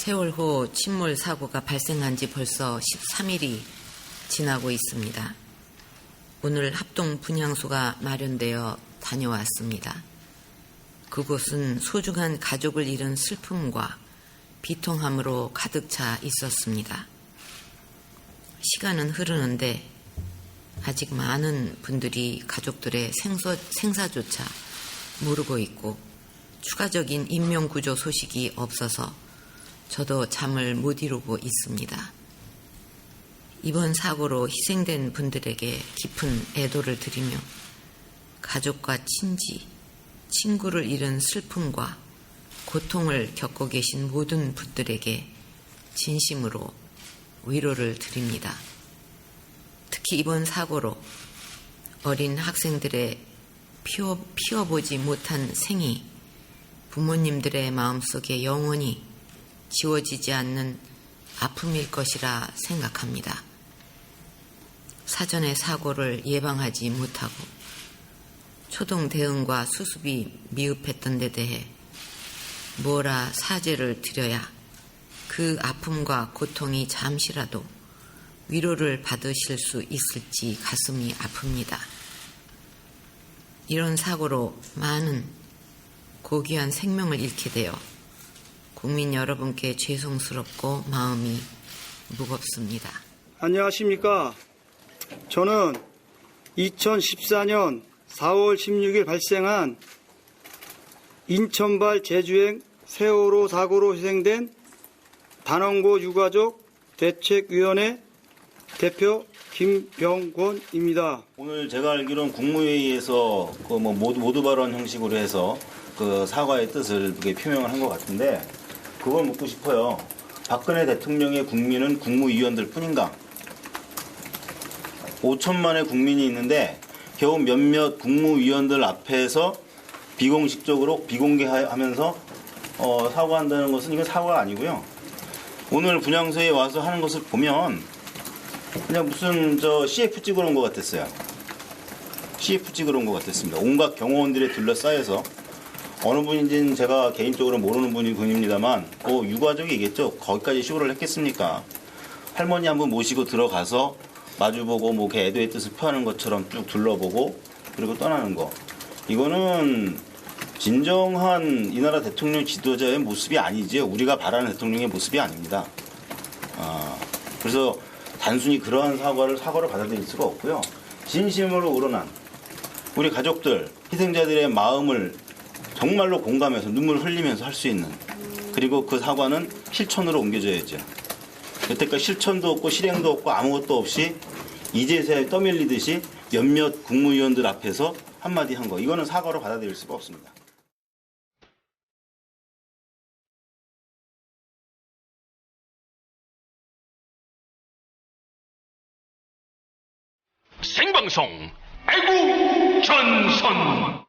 세월호 침몰 사고가 발생한 지 벌써 13일이 지나고 있습니다. 오늘 합동 분향소가 마련되어 다녀왔습니다. 그곳은 소중한 가족을 잃은 슬픔과 비통함으로 가득 차 있었습니다. 시간은 흐르는데 아직 많은 분들이 가족들의 생사조차 모르고 있고 추가적인 인명구조 소식이 없어서 저도 잠을 못 이루고 있습니다. 이번 사고로 희생된 분들에게 깊은 애도를 드리며 가족과 친지, 친구를 잃은 슬픔과 고통을 겪고 계신 모든 분들에게 진심으로 위로를 드립니다. 특히 이번 사고로 어린 학생들의 피워보지 못한 생이 부모님들의 마음속에 영원히 지워지지 않는 아픔일 것이라 생각합니다. 사전에 사고를 예방하지 못하고 초동 대응과 수습이 미흡했던 데 대해 뭐라 사죄를 드려야 그 아픔과 고통이 잠시라도 위로를 받으실 수 있을지 가슴이 아픕니다. 이런 사고로 많은 고귀한 생명을 잃게 되어 국민 여러분께 죄송스럽고 마음이 무겁습니다. 안녕하십니까. 저는 2014년 4월 16일 발생한 인천발 제주행 세월호 사고로 희생된 단원고 유가족 대책위원회 대표 김병권입니다. 오늘 제가 알기로는 국무회의에서 모두 발언 형식으로 해서 그 사과의 뜻을 표명을 한 것 같은데 그걸 묻고 싶어요. 박근혜 대통령의 국민은 국무위원들 뿐인가? 5천만의 국민이 있는데 겨우 몇몇 국무위원들 앞에서 비공식적으로 비공개하면서 사과한다는 것은 이건 사과가 아니고요. 오늘 분향소에 와서 하는 것을 보면 그냥 무슨 CF 찍으러 온 것 같았어요. CF 찍으러 온 것 같았습니다. 온갖 경호원들에 둘러싸여서 어느 분인지는 제가 개인적으로 모르는 분입니다만 유가족이겠죠. 거기까지 쇼를 했겠습니까? 할머니 한 분 모시고 들어가서 마주보고 애도의 뜻을 표하는 것처럼 쭉 둘러보고 그리고 떠나는 거. 이거는 진정한 이 나라 대통령 지도자의 모습이 아니지요. 우리가 바라는 대통령의 모습이 아닙니다. 그래서 단순히 그러한 사과를 받아들일 수가 없고요. 진심으로 우러난 우리 가족들, 희생자들의 마음을 정말로 공감해서 눈물 흘리면서 할 수 있는 그리고 그 사과는 실천으로 옮겨져야죠. 여태까지 실천도 없고 실행도 없고 아무것도 없이 이제서야 떠밀리듯이 몇몇 국무위원들 앞에서 한마디 한 거. 이거는 사과로 받아들일 수가 없습니다. 생방송 애국전선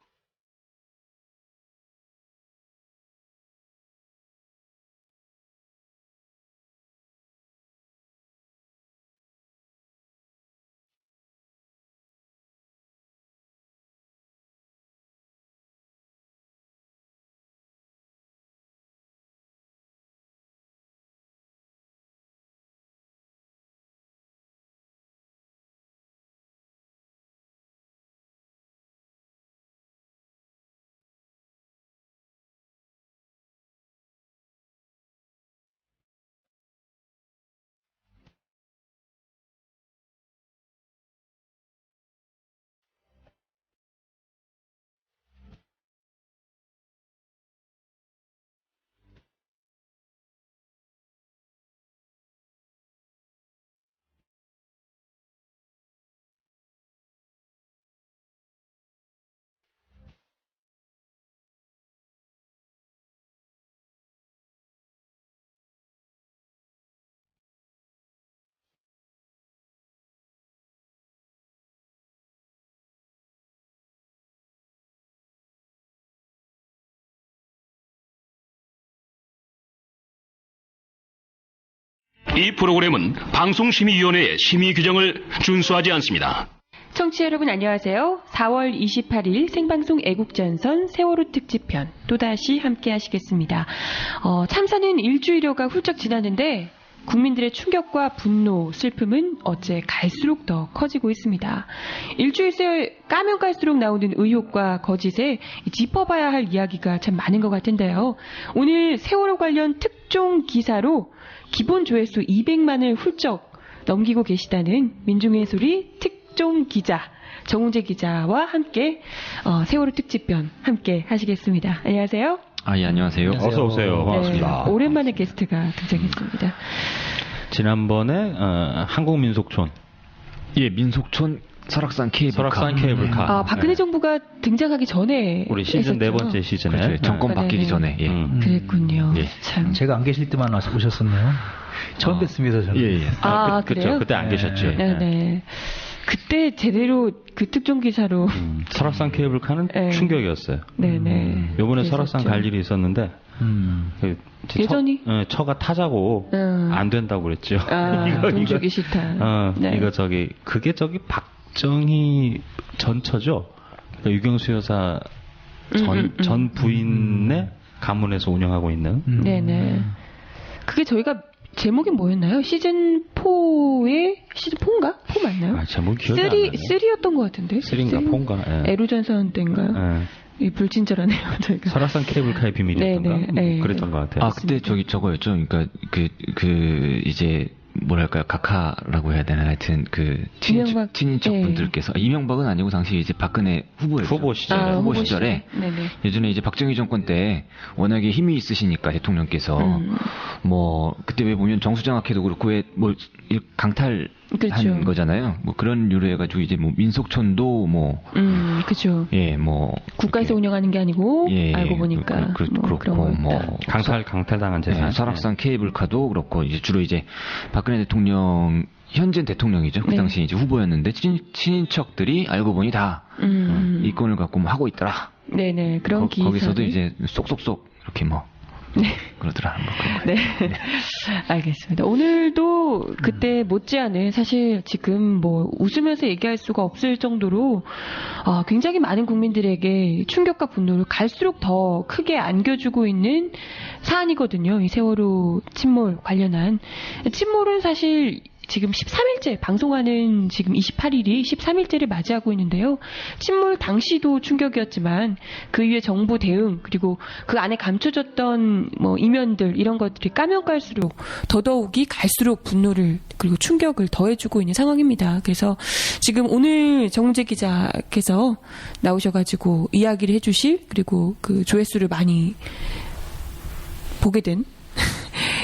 이 프로그램은 방송심의위원회의 심의 규정을 준수하지 않습니다. 청취자 여러분 안녕하세요. 4월 28일 생방송 애국전선 세월호 특집편 또다시 함께 하시겠습니다. 참사는 일주일여가 훌쩍 지났는데 국민들의 충격과 분노, 슬픔은 어째 갈수록 더 커지고 있습니다. 일주일새 까면 갈수록 나오는 의혹과 거짓에 짚어봐야 할 이야기가 참 많은 것 같은데요. 오늘 세월호 관련 특종 기사로 기본 조회수 200만을 훌쩍 넘기고 계시다는 민중의 소리 특종 기자 정우재 기자와 함께 세월호 특집편 함께 하시겠습니다. 안녕하세요. 예, 안녕하세요. 어서 오세요. 반갑습니다. 네, 오랜만에 게스트가 등장했습니다. 지난번에 한국민속촌, 예, 민속촌 설악산 케이블카. 설악산 케이블카. 박근혜 네. 정부가 등장하기 전에 우리 시즌 네 했었죠? 번째 시즌에 그렇죠. 정권 네. 바뀌기 네네. 전에. 예. 그랬군요. 예. 참. 제가 안 계실 때만 와서 오셨었네요. 처음 뵀습니다, 저는. 예, 예. 그래요? 그렇죠. 그때 안 계셨죠. 네네. 그때 제대로 그 특종 기사로. 설악산 케이블카는 네. 충격이었어요. 네네. 요번에 그랬었죠. 설악산 갈 일이 있었는데 여전히? 처가 타자고 안 된다고 그랬죠. 돈 주기 싫다. 네. 이거 그게 박정희 전 처죠. 그러니까 유경수 여사 전 부인의 가문에서 운영하고 있는. 네네. 그게 저희가 제목이 뭐였나요? 시즌 4의 시즌 4인가? 4 맞나요? 제목 기억이 안 3, 나네. 3였던 것 같은데. 3인가 4인가. 예. 에루전선 때인가요? 예. 이 불친절하네요, 저희가. 설악산 케이블카의 비밀이었던가 네네, 네. 그랬던 것 같아요. 그때 저거였죠. 그러니까 이제 뭐랄까요, 각하라고 해야 되나, 하여튼 이명박, 친인척 예. 분들께서 이명박은 아니고 당시 이제 박근혜 후보였죠. 후보 시절. 후보 시절에 네네. 예전에 이제 박정희 정권 때 워낙에 힘이 있으시니까 대통령께서 그때 왜 보면 정수장학회도 그렇고 왜 강탈 그렇죠. 한 거잖아요. 뭐 그런 유로 해가지고 이제 뭐 민속촌도 그죠. 국가에서 그렇게, 운영하는 게 아니고 예, 알고 보니까 그렇고 그런 거였다. 강탈당한 재산. 설악산 케이블카도 그렇고 이제 주로 이제 박근혜 대통령 현재 대통령이죠. 그 네. 당시 이제 후보였는데 친인척들이 알고 보니 다 이권을 갖고 뭐 하고 있더라. 네네 그런 기사. 거기서도 이제 쏙쏙쏙 이렇게 그러더라. 네. 알겠습니다. 오늘도 그때 못지않은 사실 지금 웃으면서 얘기할 수가 없을 정도로 굉장히 많은 국민들에게 충격과 분노를 갈수록 더 크게 안겨주고 있는 사안이거든요. 이 세월호 침몰 관련한. 침몰은 사실 지금 13일째, 방송하는 지금 28일이 13일째를 맞이하고 있는데요. 침몰 당시도 충격이었지만 그 이후에 정부 대응 그리고 그 안에 감춰졌던 이면들 이런 것들이 까면 깔수록 더더욱이 갈수록 분노를 그리고 충격을 더해주고 있는 상황입니다. 그래서 지금 오늘 정우재 기자께서 나오셔가지고 이야기를 해주실 그리고 그 조회수를 많이 보게 된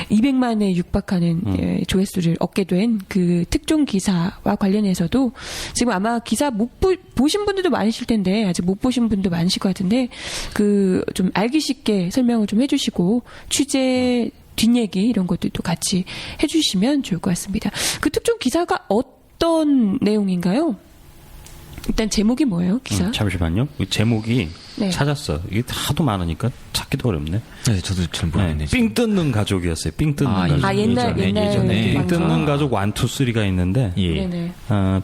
200만에 육박하는 조회수를 얻게 된 그 특종 기사와 관련해서도 지금 아마 기사 보신 분들도 많으실 텐데 아직 못 보신 분도 많으실 것 같은데 좀 알기 쉽게 설명을 좀 해주시고 취재 뒷얘기 이런 것들도 같이 해주시면 좋을 것 같습니다. 그 특종 기사가 어떤 내용인가요? 일단 제목이 뭐예요, 기사? 잠시만요. 제목이 네. 찾았어. 이게 하도 많으니까 찾기도 어렵네. 네, 저도 잘 모르겠네요. 삥 뜯는 가족이었어요. 삥 뜯는 가족. 옛날 예전에 삥 뜯는 가족 1, 2, 3가 있는데 예. 네네.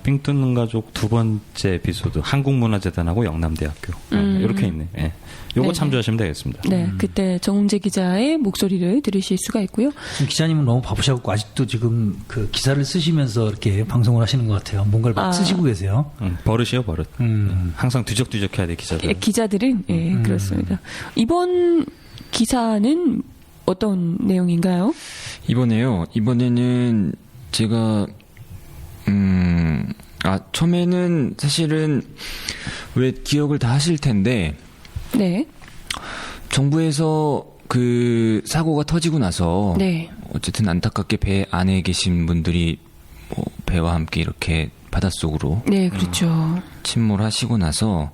삥 뜯는 가족 두 번째 에피소드 한국문화재단하고 영남대학교 이렇게 있네. 예. 요거 네네. 참조하시면 되겠습니다. 네, 그때 정은재 기자의 목소리를 들으실 수가 있고요. 기자님은 너무 바쁘셔갖고 아직도 지금 그 기사를 쓰시면서 이렇게 방송을 하시는 것 같아요. 뭔가를 막 쓰시고 계세요. 버릇이요, 버릇. 항상 뒤적뒤적해야 돼, 기자들. 기자들은 그렇습니다. 이번 기사는 어떤 내용인가요? 이번에는 제가 처음에는 사실은 왜 기억을 다 하실 텐데 네. 정부에서 그 사고가 터지고 나서 네. 어쨌든 안타깝게 배 안에 계신 분들이 배와 함께 이렇게 바닷속으로 네, 그렇죠. 침몰하시고 나서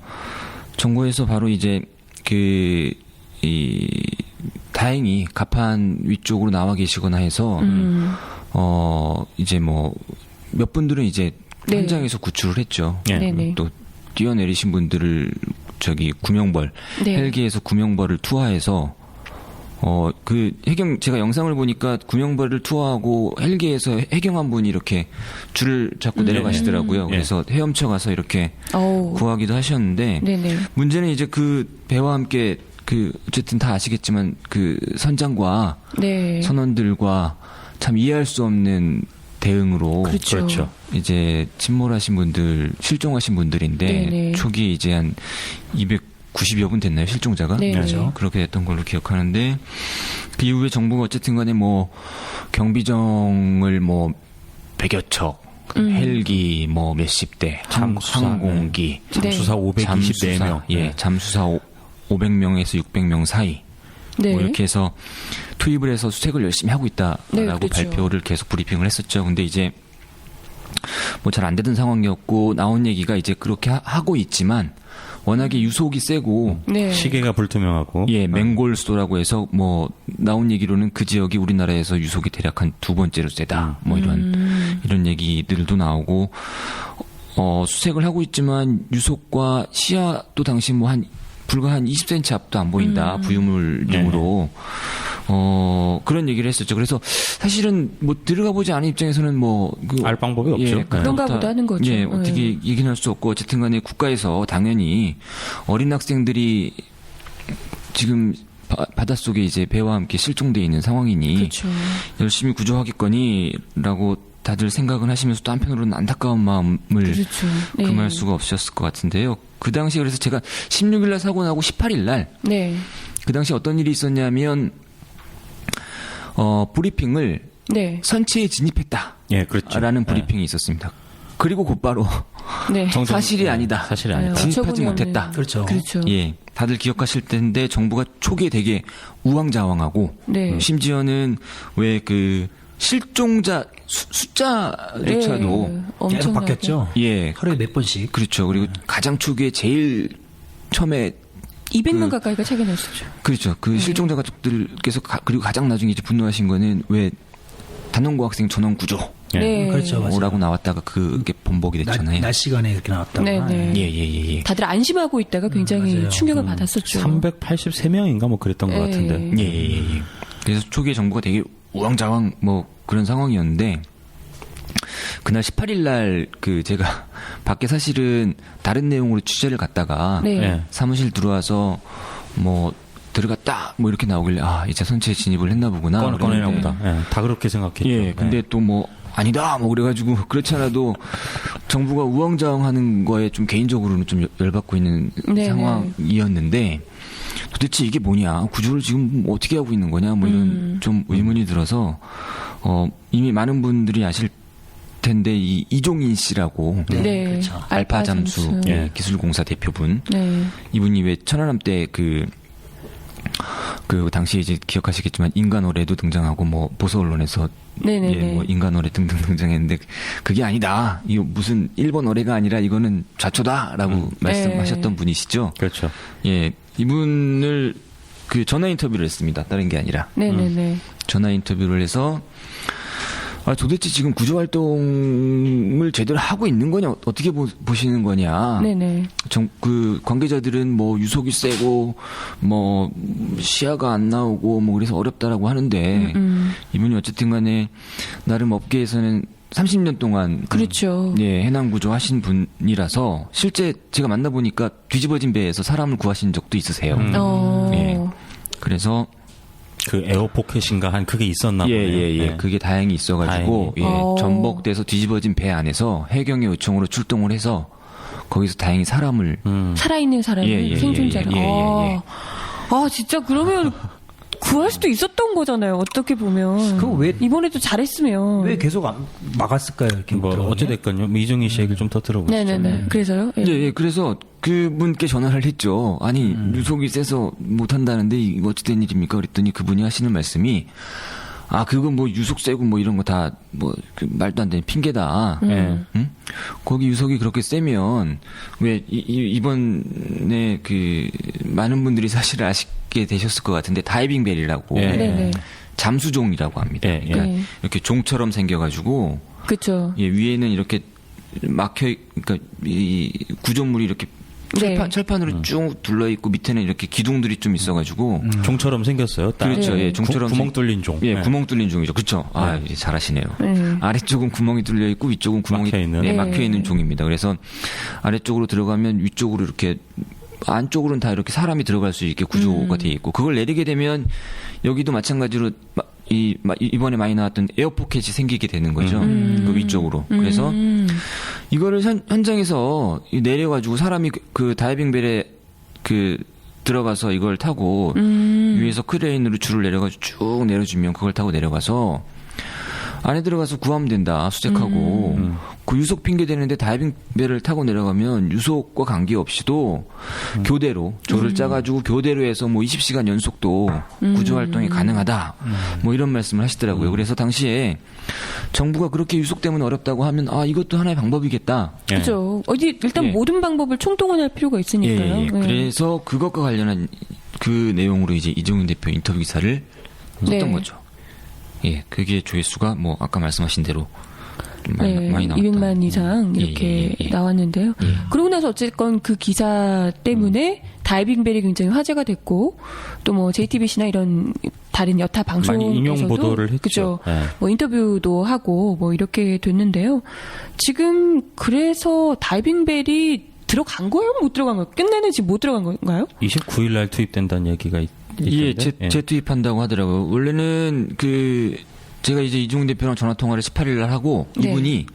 정부에서 바로 이제 다행히 갑판 위쪽으로 나와 계시거나 해서 이제 몇 분들은 이제 네. 현장에서 구출을 했죠. 네. 네네. 또 뛰어내리신 분들을 구명벌 네. 헬기에서 구명벌을 투하해서 그 해경 제가 영상을 보니까 구명발을 투하하고 헬기에서 해경한 분이 이렇게 줄을 잡고 내려가시더라고요. 그래서 헤엄쳐 가서 이렇게 어우. 구하기도 하셨는데 네네. 문제는 이제 그 배와 함께 그 어쨌든 다 아시겠지만 그 선장과 네. 선원들과 참 이해할 수 없는 대응으로 그렇죠. 이제 침몰하신 분들, 실종하신 분들인데 네네. 초기에 이제 한 290여 분 됐나요, 실종자가? 네네. 그렇죠. 그렇게 됐던 걸로 기억하는데 그 이후에 정부가 어쨌든 간에 뭐 경비정을 뭐 100여 척, 헬기 뭐 몇십 대, 잠수사, 항공기, 잠수사 524명. 잠수사 500명에서 600명 사이 네. 뭐 이렇게 해서 투입을 해서 수색을 열심히 하고 있다라고 네, 그렇죠. 발표를 계속 브리핑을 했었죠. 근데 이제 뭐 잘 안 되던 상황이었고 나온 얘기가 이제 그렇게 하고 있지만 워낙에 유속이 세고 네. 시계가 불투명하고. 맹골수도라고 해서 뭐 나온 얘기로는 그 지역이 우리나라에서 유속이 대략 한 두 번째로 세다. 뭐 이런 얘기들도 나오고 수색을 하고 있지만 유속과 시야도 당시 뭐 불과 한 20cm 앞도 안 보인다. 부유물 등으로. 그런 얘기를 했었죠. 그래서 사실은 뭐 들어가 보지 않은 입장에서는 알 방법이 없죠. 그런가 보다 하는 거죠. 예, 어떻게 얘기는 할 수 없고 어쨌든 간에 국가에서 당연히 어린 학생들이 지금 바닷속에 이제 배와 함께 실종돼 있는 상황이니 그렇죠. 열심히 구조하겠거니라고 다들 생각은 하시면서 또 한편으로는 안타까운 마음을 그렇죠. 네. 금할 수가 없으셨을 것 같은데요. 그 당시에 그래서 제가 16일 날 사고 나고 18일 날 네. 그 당시 어떤 일이 있었냐면 브리핑을 네. 선체에 진입했다. 예, 그렇죠. 라는 브리핑이 있었습니다. 그리고 곧바로 네. 사실이 아니다. 사실이 아니다. 진입하지 어처구니 못했다. 없는. 그렇죠. 그렇죠. 예, 다들 기억하실 텐데 정부가 초기에 되게 우왕좌왕하고 네. 심지어는 왜 그 실종자 숫자조차도 네. 계속 엄청나게. 바뀌었죠. 예, 하루에 몇 번씩. 그렇죠. 그리고 가장 초기에 제일 처음에 200명 가까이가 차게 났었죠. 그렇죠. 그 실종자 가족들께서 그리고 가장 나중에 이제 분노하신 거는 왜 단원고 학생 전원 구조 네. 그렇죠. 맞아요. 오라고 나왔다가 그게 번복이 됐잖아요. 낮 시간에 그렇게 나왔다가. 네, 네. 예. 다들 안심하고 있다가 굉장히 맞아요. 충격을 받았었죠. 383명인가 뭐 그랬던 것 예. 같은데. 예. 그래서 초기에 정부가 되게 우왕좌왕 뭐 그런 상황이었는데 그날 18일 날 그 제가 밖에 사실은 다른 내용으로 취재를 갔다가 네. 예. 사무실 들어와서 뭐 들어갔다 뭐 이렇게 나오길래 이제 선체에 진입을 했나 보구나. 꺼내나 그랬는데 보다. 예, 다 그렇게 생각했죠. 예, 근데 또 뭐 아니다 뭐 그래가지고 그렇지 않아도 정부가 우왕좌왕하는 거에 좀 개인적으로는 좀 열받고 있는 네네. 상황이었는데 도대체 이게 뭐냐 구조를 지금 어떻게 하고 있는 거냐 뭐 이런 좀 의문이 들어서 이미 많은 분들이 아실 텐데 이 이종인 씨라고 네. 그렇죠. 알파 잠수 네. 기술공사 대표분 네. 이분이 왜 천안함 때 그 당시에 이제 기억하시겠지만 인간어뢰도 등장하고 뭐 보수 언론에서 네네네. 예, 뭐 인간어뢰 등등 등장했는데 그게 아니다. 이거 무슨 일본 어뢰가 아니라 이거는 좌초다라고 말씀하셨던 네. 분이시죠. 그렇죠. 예, 이분을 그 전화 인터뷰를 했습니다. 다른 게 아니라 네네네. 전화 인터뷰를 해서 도대체 지금 구조 활동을 제대로 하고 있는 거냐 어떻게 보시는 거냐. 네네. 그 관계자들은 뭐 유속이 세고 뭐 시야가 안 나오고 뭐 그래서 어렵다라고 하는데 이분이 어쨌든 간에 나름 업계에서는 30년 동안 그렇죠. 예, 해남 구조 하신 분이라서 실제 제가 만나보니까 뒤집어진 배에서 사람을 구하신 적도 있으세요. 예. 그래서 그 에어포켓인가 한 그게 있었나 보네요. 예. 그게 다행히 있어가지고 다행히. 전복돼서 뒤집어진 배 안에서 해경의 요청으로 출동을 해서 거기서 다행히 사람을 살아있는 사람을 생존자를. 진짜 그러면 구할 수도 있었던 거잖아요. 어떻게 보면. 그거 왜- 이번에도 잘했으면. 왜 계속 막았을까요? 이렇게 뭐 들어가면? 어찌됐건요. 뭐 이종희 씨 얘기를 좀 더 들어보시죠. 네네네. 그래서요? 예. 예, 그래서 그분께 전화를 했죠. 아니, 유속이 세서 못한다는데 이거 어찌된 일입니까? 그랬더니 그분이 하시는 말씀이 그건 뭐 유속 세고 뭐 이런 거 다 뭐 말도 안 되는 핑계다. 응? 거기 유속이 그렇게 세면 왜 이번에 그 많은 분들이 사실 아시게 되셨을 것 같은데 다이빙 벨이라고 예. 네네. 잠수종이라고 합니다. 예, 예. 그러니까 네. 이렇게 종처럼 생겨가지고 그쵸. 위에는 이렇게 막혀, 그러니까 이 구조물이 이렇게 네. 철판으로 쭉 둘러 있고 밑에는 이렇게 기둥들이 좀 있어가지고 종처럼 생겼어요. 딱. 그렇죠. 네. 예, 종처럼 구멍 뚫린 종. 예, 네. 구멍 뚫린 종이죠. 그렇죠. 아, 이제 잘하시네요. 네. 아래쪽은 구멍이 뚫려 있고 위쪽은 구멍이 막혀 있는. 예, 네. 막혀 있는 종입니다. 그래서 아래쪽으로 들어가면 위쪽으로 이렇게 안쪽으로는 다 이렇게 사람이 들어갈 수 있게 구조가 돼 있고 그걸 내리게 되면 여기도 마찬가지로 이번에 많이 나왔던 에어포켓이 생기게 되는 거죠. 그 위쪽으로. 그래서 이거를 현장에서 내려가지고 사람이 그 다이빙 벨에 들어가서 이걸 타고 위에서 크레인으로 줄을 내려가지고 쭉 내려주면 그걸 타고 내려가서 안에 들어가서 구하면 된다. 수색하고 그 유속 핑계 대는데 다이빙 벨을 타고 내려가면 유속과 관계없이도 교대로 조를 짜가지고 교대로 해서 뭐 20시간 연속도 구조 활동이 가능하다. 뭐 이런 말씀을 하시더라고요. 그래서 당시에 정부가 그렇게 유속 때문에 어렵다고 하면 아 이것도 하나의 방법이겠다. 예. 그죠. 일단 예. 모든 방법을 총동원할 필요가 있으니까요. 예. 예. 그래서 그것과 관련한 그 내용으로 이제 이종윤 대표 인터뷰 기사를 썼던 네. 거죠. 예, 그게 조회수가 뭐 아까 말씀하신 대로 좀 네, 많이 나왔다. 200만 이상 이렇게 나왔는데요. 그러고 나서 어쨌건 그 기사 때문에 다이빙벨이 굉장히 화제가 됐고 또 뭐 JTBC나 이런 다른 여타 방송에서도 많이 인용 보도를 했죠. 그죠. 네. 뭐 인터뷰도 하고 뭐 이렇게 됐는데요. 지금 그래서 다이빙벨이 들어간 거예요? 못 들어간 거예요? 끝내는 지금 못 들어간 건가요? 29일 날 투입된다는 얘기가 예, 있던데. 재투입한다고 하더라고요. 원래는 제가 이제 이종훈 대표랑 전화 통화를 18일 날 하고 네. 이분이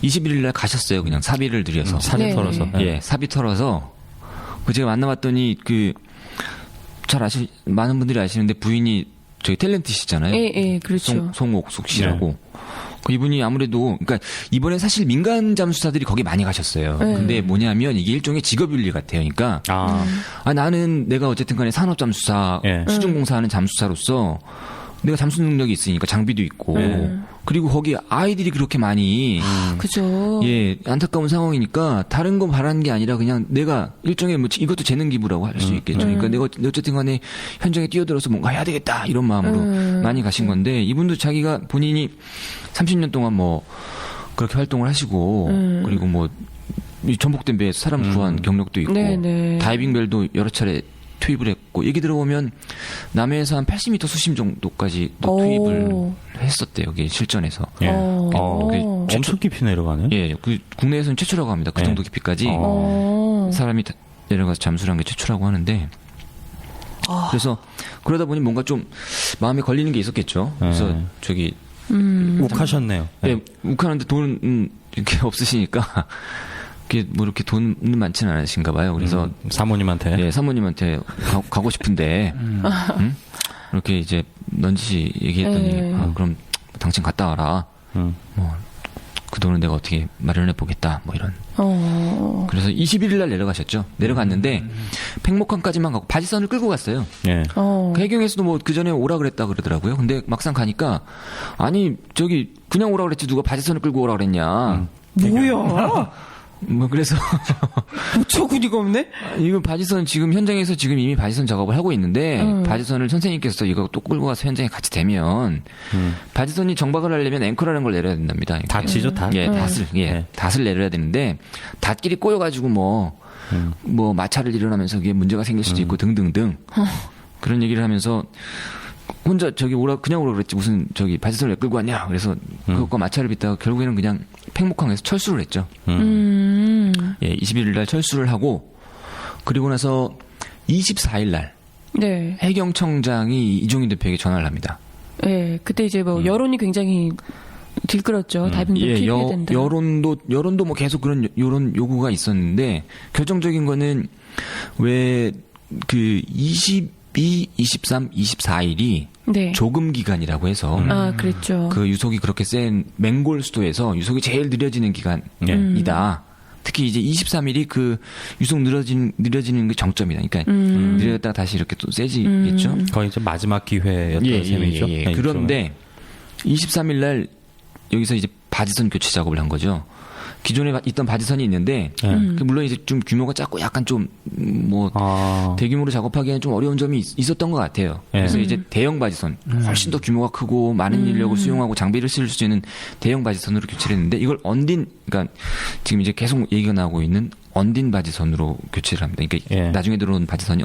21일 날 가셨어요. 그냥 사비를 들여서. 사비 네. 털어서. 예, 사비 털어서 제가 만나봤더니 많은 분들이 아시는데 부인이 저희 탤런트시잖아요. 예, 그렇죠. 송옥숙 씨라고. 이분이 아무래도 그러니까 이번에 사실 민간 잠수사들이 거기 많이 가셨어요. 네. 근데 뭐냐면 이게 일종의 직업윤리 같아요. 그러니까 나는 내가 어쨌든 간에 산업 잠수사 예. 수중공사하는 잠수사로서 내가 잠수 능력이 있으니까 장비도 있고 그리고 거기 아이들이 그렇게 많이 그죠. 예, 안타까운 상황이니까 다른 거 바라는 게 아니라 그냥 내가 일종의 뭐 이것도 재능 기부라고 할 수 있겠죠. 그러니까 내가 어쨌든 간에 현장에 뛰어들어서 뭔가 해야 되겠다 이런 마음으로 많이 가신 건데 이분도 자기가 본인이 30년 동안 뭐 그렇게 활동을 하시고 그리고 뭐 이 전복된 배에서 사람 구한 경력도 있고 네네. 다이빙벨도 여러 차례 투입을 했고 얘기 들어보면 남해에서 한 80m 수심 정도까지 또 투입을 했었대요. 여기 실전에서. 예. 최초- 엄청 깊이 내려가네. 예, 국내에서는 최초라고 합니다. 그 예. 정도 깊이까지 사람이 내려가서 잠수를 한 게 최초라고 하는데 그래서 그러다 보니 뭔가 좀 마음에 걸리는 게 있었겠죠. 그래서 욱하셨네요. 예, 욱하는데 돈은 이렇게 없으시니까 이렇게 뭐 이렇게 돈은 많지는 않으신가 봐요. 그래서 사모님한테. 예, 사모님한테 가고 싶은데 이렇게 이제 넌지시 얘기했더니 그럼 당신 갔다 와라. 뭐 그 돈은 내가 어떻게 마련해 보겠다. 뭐 이런. 그래서 21일 날 내려가셨죠. 내려갔는데 팽목항까지만 가고 바지선을 끌고 갔어요. 예. 그 해경에서도 뭐 그 전에 오라 그랬다 그러더라고요. 근데 막상 가니까 아니 저기 그냥 오라 그랬지 누가 바지선을 끌고 오라 그랬냐. 뭐야? 뭐 그래서 어처구니가 없네? 이거 바지선 지금 현장에서 지금 이미 바지선 작업을 하고 있는데 바지선을 선생님께서 이거 또 끌고 가서 현장에 같이 대면 바지선이 정박을 하려면 앵커라는 걸 내려야 된답니다. 닷이죠, 닷. 예, 네. 닷을 내려야 되는데 닷끼리 꼬여가지고 뭐 마찰을 일어나면서 이게 문제가 생길 수도 있고 등등등 그런 얘기를 하면서 혼자 그냥 오라 그랬지 무슨 바지선을 왜 끌고 왔냐. 그래서 그것과 마찰을 빚다가 결국에는 그냥 팽목항에서 철수를 했죠. 예, 21일 날 철수를 하고 그리고 나서 24일 날 네. 해경청장이 이종인 대표에게 전화를 합니다. 네, 그때 이제 뭐 여론이 굉장히 들끓었죠. 다이빙벨 예, 투입해야 된다. 여론도 뭐 계속 그런 요구가 있었는데 결정적인 거는 왜 그 22, 23, 24일이 네. 조금 기간이라고 해서 그랬죠. 그 유속이 그렇게 센 맹골 수도에서 유속이 제일 느려지는 기간이다. 특히 이제 23일이 그 유속 느려지는 게 정점이다. 그러니까 느렸다가 다시 이렇게 또 세지겠죠. 거의 이제 마지막 기회였던 셈이죠. 예. 네, 그런데 23일 날 여기서 이제 바지선 교체 작업을 한 거죠. 기존에 있던 바지선이 있는데 물론 이제 좀 규모가 작고 약간 좀 뭐 대규모로 작업하기에는 좀 어려운 점이 있었던 것 같아요. 그래서 이제 대형 바지선 훨씬 더 규모가 크고 많은 인력을 수용하고 장비를 쓸 수 있는 대형 바지선으로 교체를 했는데 이걸 그러니까 지금 이제 계속 얘기가 나오고 있는 언딘 바지선으로 교체를 합니다. 그러니까 예. 나중에 들어온 바지선이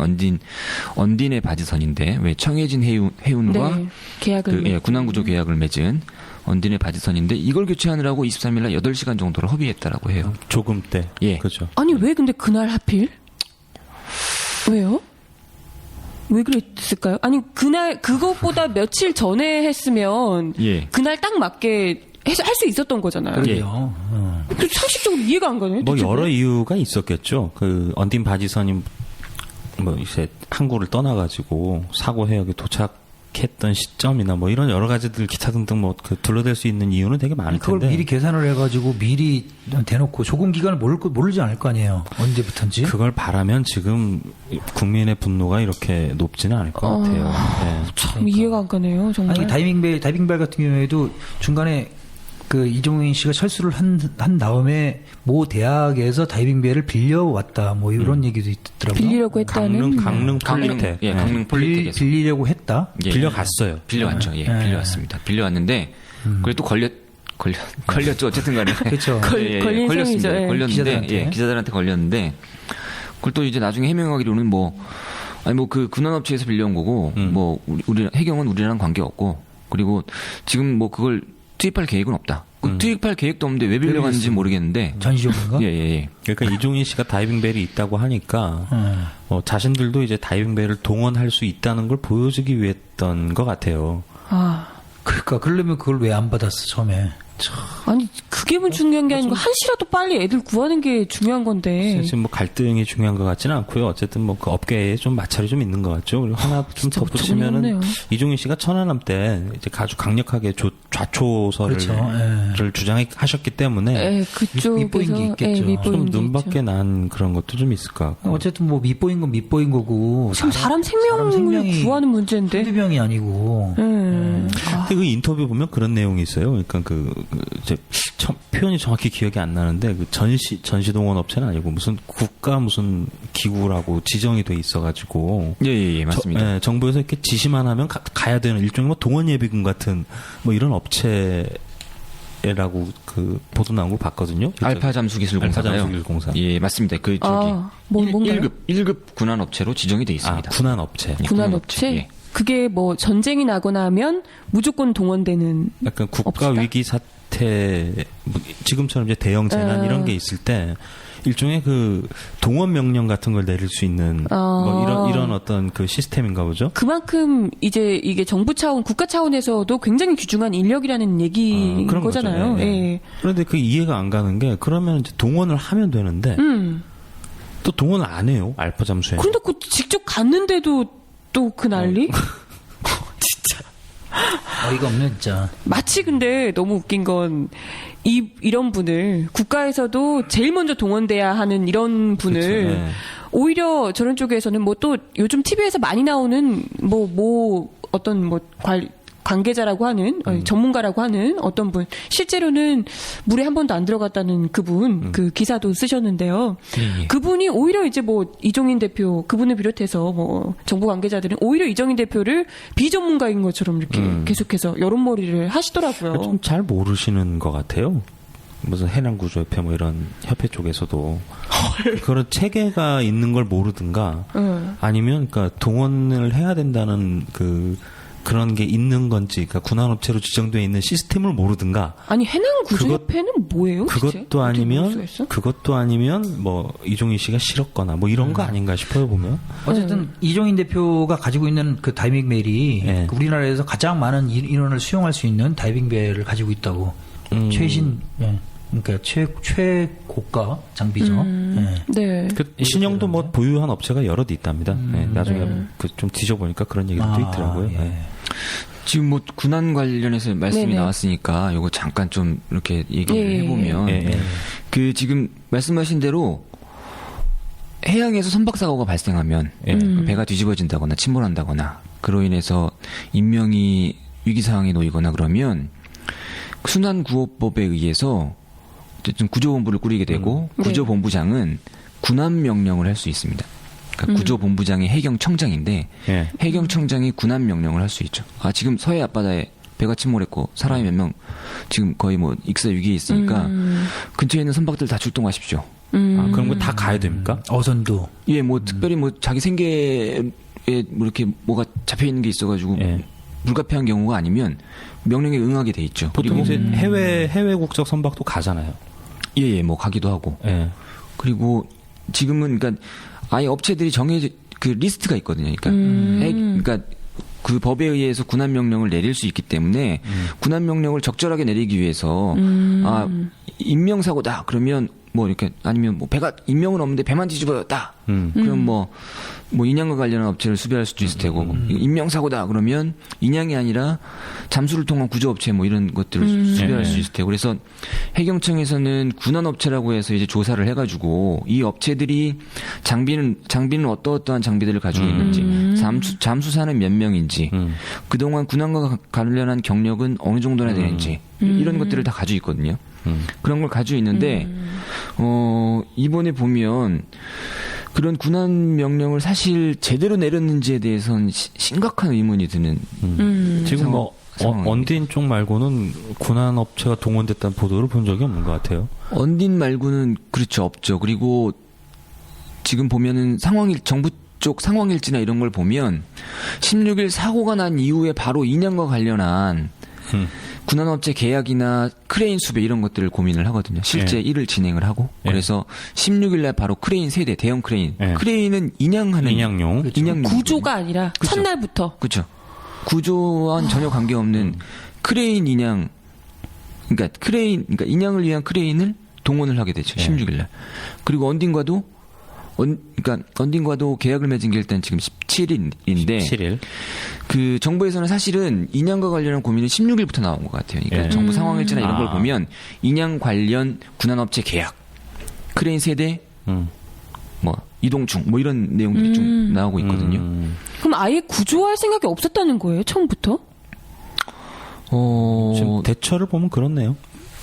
언딘의 바지선인데 왜 청해진 해운과 네. 계약을 그, 군함구조 계약을 맺은 언딘의 바지선인데 이걸 교체하느라고 23일 날 8시간 정도를 허비했다라고 해요. 조금 때. 예. 그죠. 아니 왜 근데 그날 하필? 왜요? 왜 그랬을까요? 아니 그날 그것보다 며칠 전에 했으면 예. 그날 딱 맞게 할 수 있었던 거잖아요. 그러게요. 그 상식적으로 이해가 안 가네요. 뭐 도대체 여러 왜? 이유가 있었겠죠. 그 언딘 바지선이 뭐 이제 항구를 떠나가지고 사고 해역에 도착했던 시점이나 뭐 이런 여러 가지들 기타 등등 뭐 그 둘러댈 수 있는 이유는 되게 많을 그걸 텐데 미리 계산을 해가지고 미리 대놓고 조금 기간을 모르지 않을 거 아니에요. 언제부터인지. 그걸 바라면 지금 국민의 분노가 이렇게 높지는 않을 것 같아요. 네. 참 이해가 안 가네요. 정말. 아니 다이빙벨 같은 경우에도 중간에 그 이종인 씨가 철수를 한 다음에 모 대학에서 다이빙벨을 빌려왔다 뭐 이런 얘기도 있더라고요. 빌리려고 했다는 강릉 폴리텍. 예, 강릉 폴리텍에서 빌리려고 했다. 예. 빌려갔어요. 빌려왔죠. 예, 네. 빌려왔습니다. 빌려왔는데 그래도 걸렸죠. 어쨌든 간에. 그렇죠. 걸린 셈이죠. 예. 걸렸는데 기자들한테. 기자들한테 걸렸는데 그걸 또 이제 나중에 해명하기로는 그 군함업체에서 빌려온 거고 뭐 우리 해경은 우리랑 관계 없고 그리고 지금 뭐 그걸 투입할 계획은 없다. 투입할 계획도 없는데 왜 빌려갔는지 모르겠는데. 전시적인가? 예. 그러니까 이종인 씨가 다이빙벨이 있다고 하니까 자신들도 이제 다이빙벨을 동원할 수 있다는 걸 보여주기 위했던 것 같아요. 아, 그러니까 그러려면 그걸 왜 안 받았어 처음에. 아니 그게 뭐 중요한 게 아니고 한시라도 빨리 애들 구하는 게 중요한 건데. 지금 뭐 갈등이 중요한 것 같지는 않고요. 어쨌든 뭐 그 업계에 좀 마찰이 좀 있는 것 같죠. 그리고 하나 좀 진짜 덧붙이면은 어처구니없네요. 이종인 씨가 천안함 때 이제 아주 강력하게 좌초설을 그렇죠. 주장하셨기 때문에 예, 그쪽에서 윗보인 게 있겠죠. 좀 윗보인 게 눈밖에 있죠. 난 그런 것도 좀 있을 것 같고. 어쨌든 뭐 밑보인 건 밑보인 거고. 지금 사람 생명을 생명이 구하는 문제인데. 한두 명이 아니고. 아, 근데 그 인터뷰 보면 그런 내용이 있어요. 그러니까 이제 표현이 정확히 기억이 안 나는데 그 전시동원 업체는 아니고 무슨 국가 무슨 기구라고 지정이 돼 있어가지고 예, 맞습니다. 정부에서 이렇게 지시만 하면 가야 되는 일종의 뭐 동원 예비군 같은 뭐 이런 업체라고 그 보도 나온 걸 봤거든요. 알파 잠수기술공사가요. 알파 잠수기술공사. 예, 맞습니다. 그 뭔가요? 1급 군함 업체로 지정이 돼 있습니다. 군함 업체. 예, 군함 업체? 예. 그게 뭐 전쟁이 나거나 하면 무조건 동원되는. 약간 국가 업체다? 위기 사태 뭐 지금처럼 이제 대형 재난 이런 게 있을 때 일종의 그 동원 명령 같은 걸 내릴 수 있는 뭐 이런 어떤 그 시스템인가 보죠. 그만큼 이제 이게 정부 차원, 국가 차원에서도 굉장히 귀중한 인력이라는 얘기인 그런 거잖아요. 거죠. 예, 예. 예. 그런데 그 이해가 안 가는 게 그러면 이제 동원을 하면 되는데 또 동원을 안 해요. 알파 잠수에. 그런데 그 직접 갔는데도 또 그 난리? 진짜. 어이가 없네 진짜. 마치 근데 너무 웃긴 건 이런 분을 국가에서도 제일 먼저 동원돼야 하는 이런 분을 그쵸, 네. 오히려 저런 쪽에서는 뭐 또 요즘 TV에서 많이 나오는 뭐 어떤 뭐 관계자라고 하는 전문가라고 하는 어떤 분 실제로는 물에 한 번도 안 들어갔다는 그분 그 기사도 쓰셨는데요. 그분이 오히려 이제 뭐 이종인 대표 그분을 비롯해서 뭐 정부 관계자들은 오히려 이종인 대표를 비전문가인 것처럼 이렇게 계속해서 여론몰이를 하시더라고요. 좀 잘 모르시는 것 같아요. 무슨 해남구조협회 뭐 이런 협회 쪽에서도 그런 체계가 있는 걸 모르든가 아니면 그러니까 동원을 해야 된다는 그런 게 있는 건지, 그러니까 군함업체로 지정되어 있는 시스템을 모르든가. 아니 해남구조협회는 뭐예요? 그것도 아니면 뭐 이종인 씨가 싫었거나 뭐 이런 거 아닌가 싶어요 보면. 어쨌든 이종인 대표가 가지고 있는 그 다이빙벨이 네. 우리나라에서 가장 많은 인원을 수용할 수 있는 다이빙벨을 가지고 있다고. 최신, 그러니까 최고가 장비죠. 네. 그 신형도 뭐 보유한 업체가 여럿 있답니다. 나중에 좀 뒤져보니까 그런 얘기도 있더라고요. 예. 네. 지금 뭐 군안 관련해서 말씀이 네네. 나왔으니까 요거 잠깐 좀 이렇게 얘기를 해보면 그 지금 말씀하신 대로 해양에서 선박 사고가 발생하면 배가 뒤집어진다거나 침몰한다거나 그로 인해서 인명이 위기 상황에 놓이거나 그러면 순환구호법에 의해서 어쨌든 구조본부를 꾸리게 되고 구조본부장은 군함 명령을 할 수 있습니다. 그러니까 구조본부장이 해경청장인데 해경청장이 군함 명령을 할 수 있죠. 아 지금 서해 앞바다에 배가 침몰했고 사람이 몇 명 지금 거의 뭐 익사 위기에 있으니까 근처에 있는 선박들 다 출동하십시오. 아, 그런 거 다 가야 됩니까? 어선도. 예, 뭐 특별히 뭐 자기 생계에 뭐 이렇게 뭐가 잡혀 있는 게 있어가지고 예. 불가피한 경우가 아니면 명령에 응하게 돼 있죠. 보통 그리고 이제 해외 국적 선박도 가잖아요. 예, 뭐 가기도 하고. 예. 그리고 지금은 그러니까 아예 업체들이 정해진 그 리스트가 있거든요. 그러니까 그 법에 의해서 군한 명령을 내릴 수 있기 때문에 군한 명령을 적절하게 내리기 위해서 아 인명 사고다 그러면 뭐 이렇게 아니면 뭐 배가 인명은 없는데 배만 뒤집어졌다. 그럼 뭐 인양과 관련한 업체를 수배할 수도 있을 테고 인명 사고다 그러면 인양이 아니라 잠수를 통한 구조 업체 뭐 이런 것들을 수배할 수 있을 테고 그래서 해경청에서는 군한 업체라고 해서 이제 조사를 해가지고 이 업체들이 장비는 어떠한 장비들을 가지고 있는지 잠수사는 몇 명인지 그동안 군함과 관련한 경력은 어느 정도나 되는지 이런 것들을 다 가지고 있거든요. 그런 걸 가지고 있는데 이번에 보면 그런 군한 명령을 사실 제대로 내렸는지에 대해서는 심각한 의문이 드는 지금 뭐 언딘 쪽 말고는 군한 업체가 동원됐다는 보도를 본 적이 없는 것 같아요. 언딘 말고는 그렇죠 없죠. 그리고 지금 보면은 정부 쪽 상황일지나 이런 걸 보면 16일 사고가 난 이후에 바로 인양과 관련한 군한업체 계약이나 크레인 수배 이런 것들을 고민을 하거든요. 실제 일을 진행을 하고 그래서 16일 날 바로 크레인 세대 대형 크레인 크레인은 인양하는 인양용 구조가 아니라 그쵸. 첫날부터. 그렇죠. 구조와는 전혀 관계없는 크레인 인양 그러니까 인양을 위한 크레인을 동원을 하게 되죠. 16일 날. 그리고 언딘과도 계약을 맺은 게 일단 지금 17일인데 17일. 그 정부에서는 사실은 인양과 관련한 고민은 16일부터 나온 것 같아요. 그러니까 정부 상황일지나 이런 걸 보면 인양 관련 군한업체 계약, 크레인 세대, 뭐 이동중 뭐 이런 내용들이 좀 나오고 있거든요. 그럼 아예 구조할 생각이 없었다는 거예요, 처음부터? 지금 대처를 보면 그렇네요.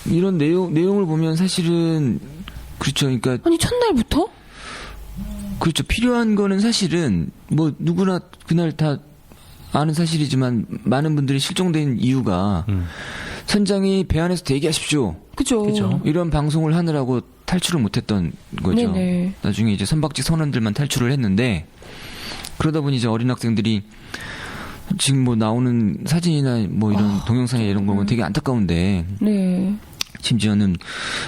이런 내용을 보면 사실은 그렇죠. 그러니까 아니 첫날부터? 그렇죠. 필요한 거는 사실은 뭐 누구나 그날 다 아는 사실이지만 많은 분들이 실종된 이유가 선장이 배 안에서 대기하십시오. 그죠. 이런 방송을 하느라고 탈출을 못했던 거죠. 네네. 나중에 이제 선박직 선원들만 탈출을 했는데 그러다 보니 이제 어린 학생들이 지금 뭐 나오는 사진이나 뭐 이런 동영상이나 이런 거 보면 되게 안타까운데 네. 심지어는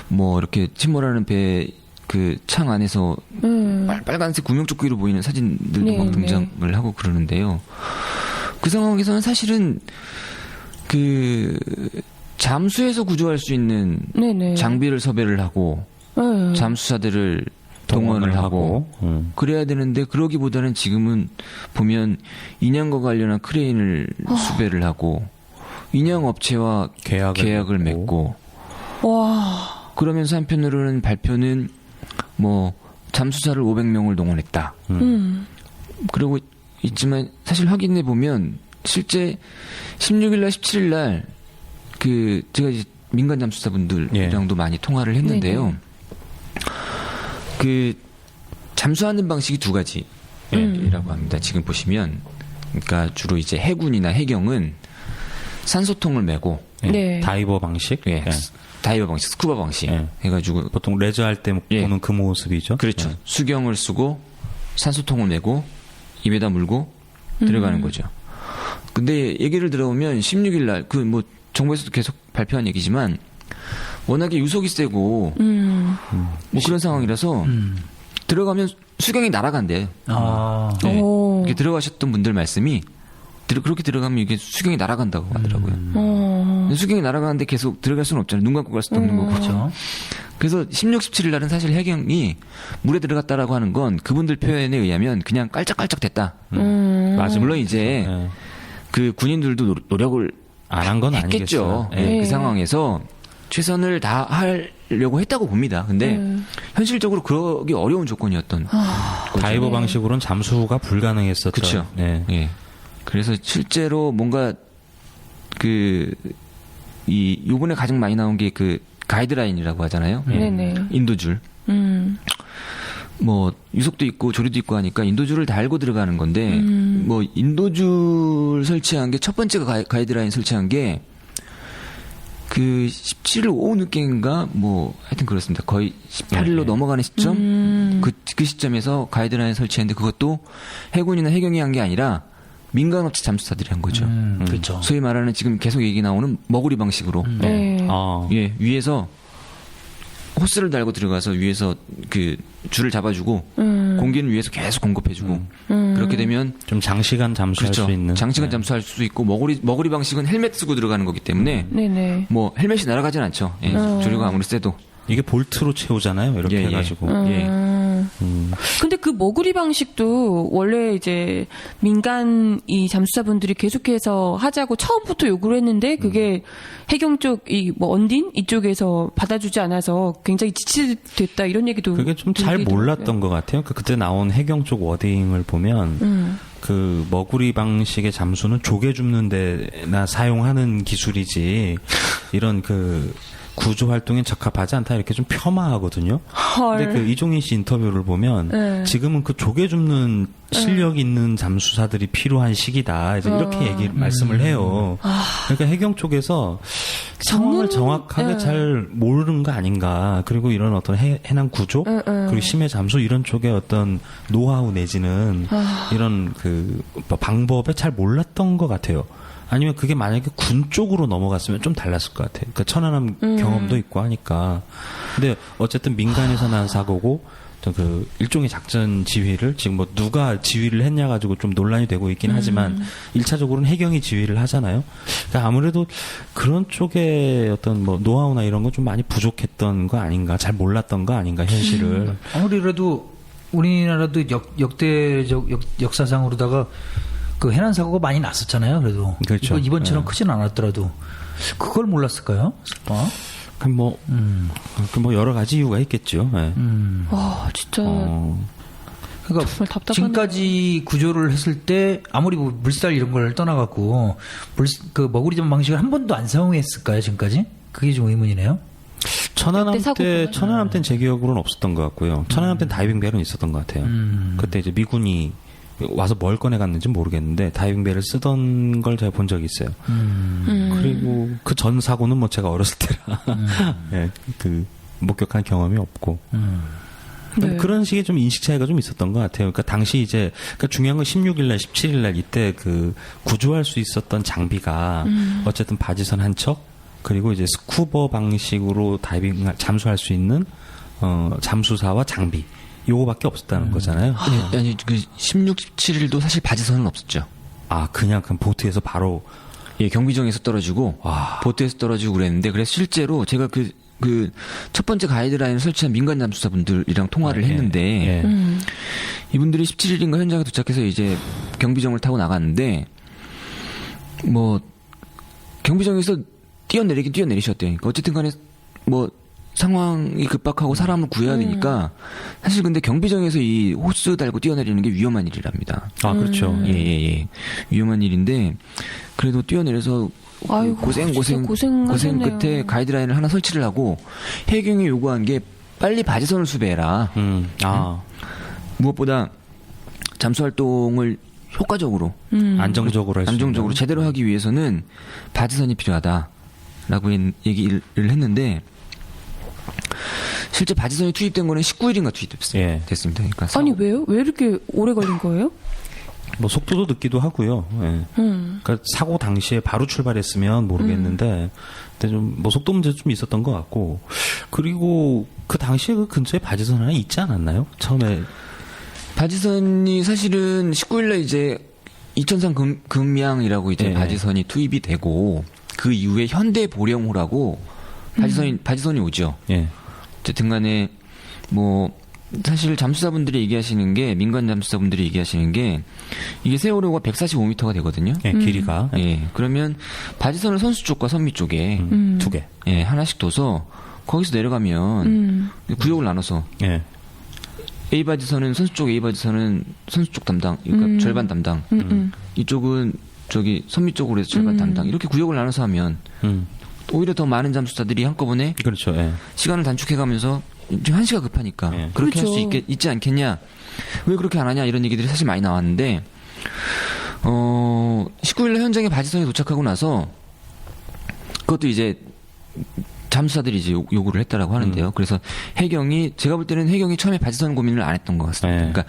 뭐 이렇게 침몰하는 배 그 창 안에서 빨간색 구명조끼로 보이는 사진들도 막 등장을 하고 그러는데요. 그 상황에서는 사실은 그 잠수해서 구조할 수 있는 장비를 섭외를 하고 잠수사들을 동원을 하고 그래야 되는데 그러기보다는 지금은 보면 인양과 관련한 크레인을 수배를 하고 인양 업체와 계약을 맺고 와. 그러면서 한편으로는 발표는 뭐 잠수사를 500명을 동원했다. 그러고 있지만 사실 확인해 보면 실제 16일 날 17일 날 그 제가 이제 민간 잠수사분들이랑도 많이 통화를 했는데요. 그 잠수하는 방식이 두 가지라고 합니다. 지금 보시면 그러니까 주로 이제 해군이나 해경은 산소통을 메고 다이버 방식. 다이버 방식, 스쿠버 방식 해가지고 보통 레저할 때 보는 그 모습이죠. 그렇죠. 수경을 쓰고 산소통을 메고 입에다 물고 들어가는 거죠. 근데 얘기를 들어보면 16일 날 그 뭐 정부에서도 계속 발표한 얘기지만 워낙에 유속이 세고 뭐 그런 상황이라서 들어가면 수경이 날아간대요. 이렇게 들어가셨던 분들 말씀이 그렇게 들어가면 이게 수경이 날아간다고 하더라고요. 수경이 날아가는데 계속 들어갈 수는 없잖아요. 눈 감고 갈 수도 없는 거고. 그렇죠. 그래서 16, 17일 날은 사실 해경이 물에 들어갔다라고 하는 건 그분들 표현에 의하면 그냥 깔짝깔짝 됐다. 맞아. 물론 이제 그 군인들도 노력을 안 한 건 했겠죠. 아니겠어요. 그 상황에서 최선을 다하려고 했다고 봅니다. 근데 현실적으로 그러기 어려운 조건이었던 거죠. 다이버 방식으로는 잠수가 불가능했었죠. 그렇죠. 그래서 실제로 뭔가 요번에 가장 많이 나온 게 그 가이드라인이라고 하잖아요. 인도줄. 뭐 유속도 있고 조류도 있고 하니까 인도줄을 달고 들어가는 건데 뭐 인도줄 설치한 게 첫 번째 가이드라인 설치한 게 그 17일 오후 늦게인가 뭐 하여튼 그렇습니다. 거의 18일로 네. 넘어가는 시점 그 시점에서 가이드라인 설치했는데 그것도 해군이나 해경이 한 게 아니라 민간업체 잠수사들이 한 거죠. 그렇죠. 소위 말하는 지금 계속 얘기 나오는 머구리 방식으로 네. 아. 예, 위에서 호스를 달고 들어가서 위에서 그 줄을 잡아주고 공기는 위에서 계속 공급해주고 그렇게 되면 좀 장시간 잠수할 그렇죠. 수 있는. 장시간 네. 잠수할 수 있고 머구리 방식은 헬멧 쓰고 들어가는 거기 때문에 네네. 뭐 헬멧이 날아가진 않죠. 예, 조류가 아무리 세도 이게 볼트로 채우잖아요. 이렇게 예, 예. 해가지고. 예. 근데 그 머구리 방식도 원래 이제 민간 이 잠수사분들이 계속해서 하자고 처음부터 요구를 했는데 그게 해경 쪽 이 뭐 언딘 이쪽에서 받아주지 않아서 굉장히 지치됐다 이런 얘기도 그게 좀 잘 들리더라고요. 몰랐던 것 같아요. 그때 나온 해경 쪽 워딩을 보면 그 머구리 방식의 잠수는 조개 줍는 데나 사용하는 기술이지 이런 그 구조 활동에 적합하지 않다 이렇게 좀 폄하하거든요. 헐. 근데 그 이종인 씨 인터뷰를 보면 네. 지금은 그 조개 줍는 실력 있는 잠수사들이 필요한 시기다. 이제 이렇게 말씀을 해요. 그러니까 해경 쪽에서 상황을 정확하게 네. 잘 모르는 거 아닌가. 그리고 이런 어떤 해난 구조 그리고 심해 잠수 이런 쪽에 어떤 노하우 내지는 이런 그 방법에 잘 몰랐던 것 같아요. 아니면 그게 만약에 군 쪽으로 넘어갔으면 좀 달랐을 것 같아요. 그러니까 천안함 경험도 있고 하니까. 근데 어쨌든 민간에서 난 사고고 그 일종의 작전 지휘를 지금 뭐 누가 지휘를 했냐 가지고 좀 논란이 되고 있긴 하지만 1차적으로는 해경이 지휘를 하잖아요. 그러니까 아무래도 그런 쪽에 어떤 뭐 노하우나 이런 건 좀 많이 부족했던 거 아닌가, 잘 몰랐던 거 아닌가 현실을. 아무래도 우리나라도 역대적 역사상으로다가 그 해난 사고가 많이 났었잖아요. 그래도 그렇죠. 이번처럼 네. 크진 않았더라도 그걸 몰랐을까요? 그럼 뭐 여러 가지 이유가 있겠죠. 네. 와 진짜 그러니까 정말 답답하네요. 지금까지 구조를 했을 때 아무리 뭐 물살 이런 걸 떠나갖고 그 머구리 점 방식을 한 번도 안 사용했을까요? 지금까지? 그게 좀 의문이네요. 천안함 사고구나. 때는 제 기억으로는 없었던 것 같고요. 천안함 때는 다이빙 벨은 있었던 것 같아요. 그때 이제 미군이 와서 뭘 꺼내 갔는지 모르겠는데 다이빙 벨을 쓰던 걸 제가 본 적이 있어요. 그리고 그 전 사고는 뭐 제가 어렸을 때라 예, 그 목격한 경험이 없고. 네. 그런 식의 좀 인식 차이가 좀 있었던 것 같아요. 그러니까 당시 이제 그러니까 중요한 건 16일날, 17일날 이때 그 구조할 수 있었던 장비가 어쨌든 바지선 한 척 그리고 이제 스쿠버 방식으로 다이빙 잠수할 수 있는 잠수사와 장비 요거밖에 없었다는 거잖아요. 아니 그 16, 17일도 사실 바지선은 없었죠. 아 그냥 보트에서 바로 예, 경비정에서 떨어지고 보트에서 떨어지고 그랬는데 그래서 실제로 제가 그 첫 번째 가이드라인을 설치한 민간 잠수사분들이랑 통화를 했는데 이분들이 17일인가 현장에 도착해서 이제 경비정을 타고 나갔는데 뭐 경비정에서 뛰어내리긴 뛰어내리셨대요. 그러니까 어쨌든 간에 뭐 상황이 급박하고 사람을 구해야 되니까 사실 근데 경비정에서 이 호스 달고 뛰어내리는 게 위험한 일이랍니다. 아 그렇죠. 예. 위험한 일인데 그래도 뛰어내려서 아이고, 고생 진짜 고생하셨네요. 끝에 가이드라인을 하나 설치를 하고 해경이 요구한 게 빨리 바지선을 수배해라. 무엇보다 잠수 활동을 효과적으로 안정적으로 할 수 안정적으로 있는. 제대로 하기 위해서는 바지선이 필요하다라고 얘기를 했는데 실제 바지선이 투입된 거는 19일인가 투입됐습니다. 그러니까 아니 왜요? 왜 이렇게 오래 걸린 거예요? 뭐 속도도 늦기도 하고요. 예. 그러니까 사고 당시에 바로 출발했으면 모르겠는데, 근데 좀 뭐 속도 문제도 좀 있었던 것 같고, 그리고 그 당시에 그 근처에 바지선 하나 있지 않았나요? 처음에 바지선이 사실은 19일날 이제 이천산 금양이라고 이제 예. 바지선이 투입이 되고 그 이후에 현대 보령호라고 바지선이 오죠. 예. 어쨌든 간에 뭐 사실 잠수사분들이 얘기하시는 게 민간 잠수사분들이 얘기하시는 게 이게 세월호가 145m가 되거든요. 예, 길이가 예. 그러면 바지선을 선수 쪽과 선미 쪽에 두 개. 예, 하나씩 둬서 거기서 내려가면 구역을 나눠서 예. A 바지선은 선수 쪽 A 바지선은 선수 쪽 담당, 그러니까 절반 담당. 이쪽은 저기 선미 쪽으로 해서 절반 담당. 이렇게 구역을 나눠서 하면 오히려 더 많은 잠수사들이 한꺼번에 그렇죠. 예. 시간을 단축해가면서 지금 한시가 급하니까 예. 그렇게 할 수 그렇죠. 있지 않겠냐? 왜 그렇게 안 하냐? 이런 얘기들이 사실 많이 나왔는데 19일날 현장에 바지선이 도착하고 나서 그것도 이제 잠수사들이 이제 요구를 했다라고 하는데요. 그래서 제가 볼 때는 해경이 처음에 바지선 고민을 안 했던 것 같습니다. 네. 그러니까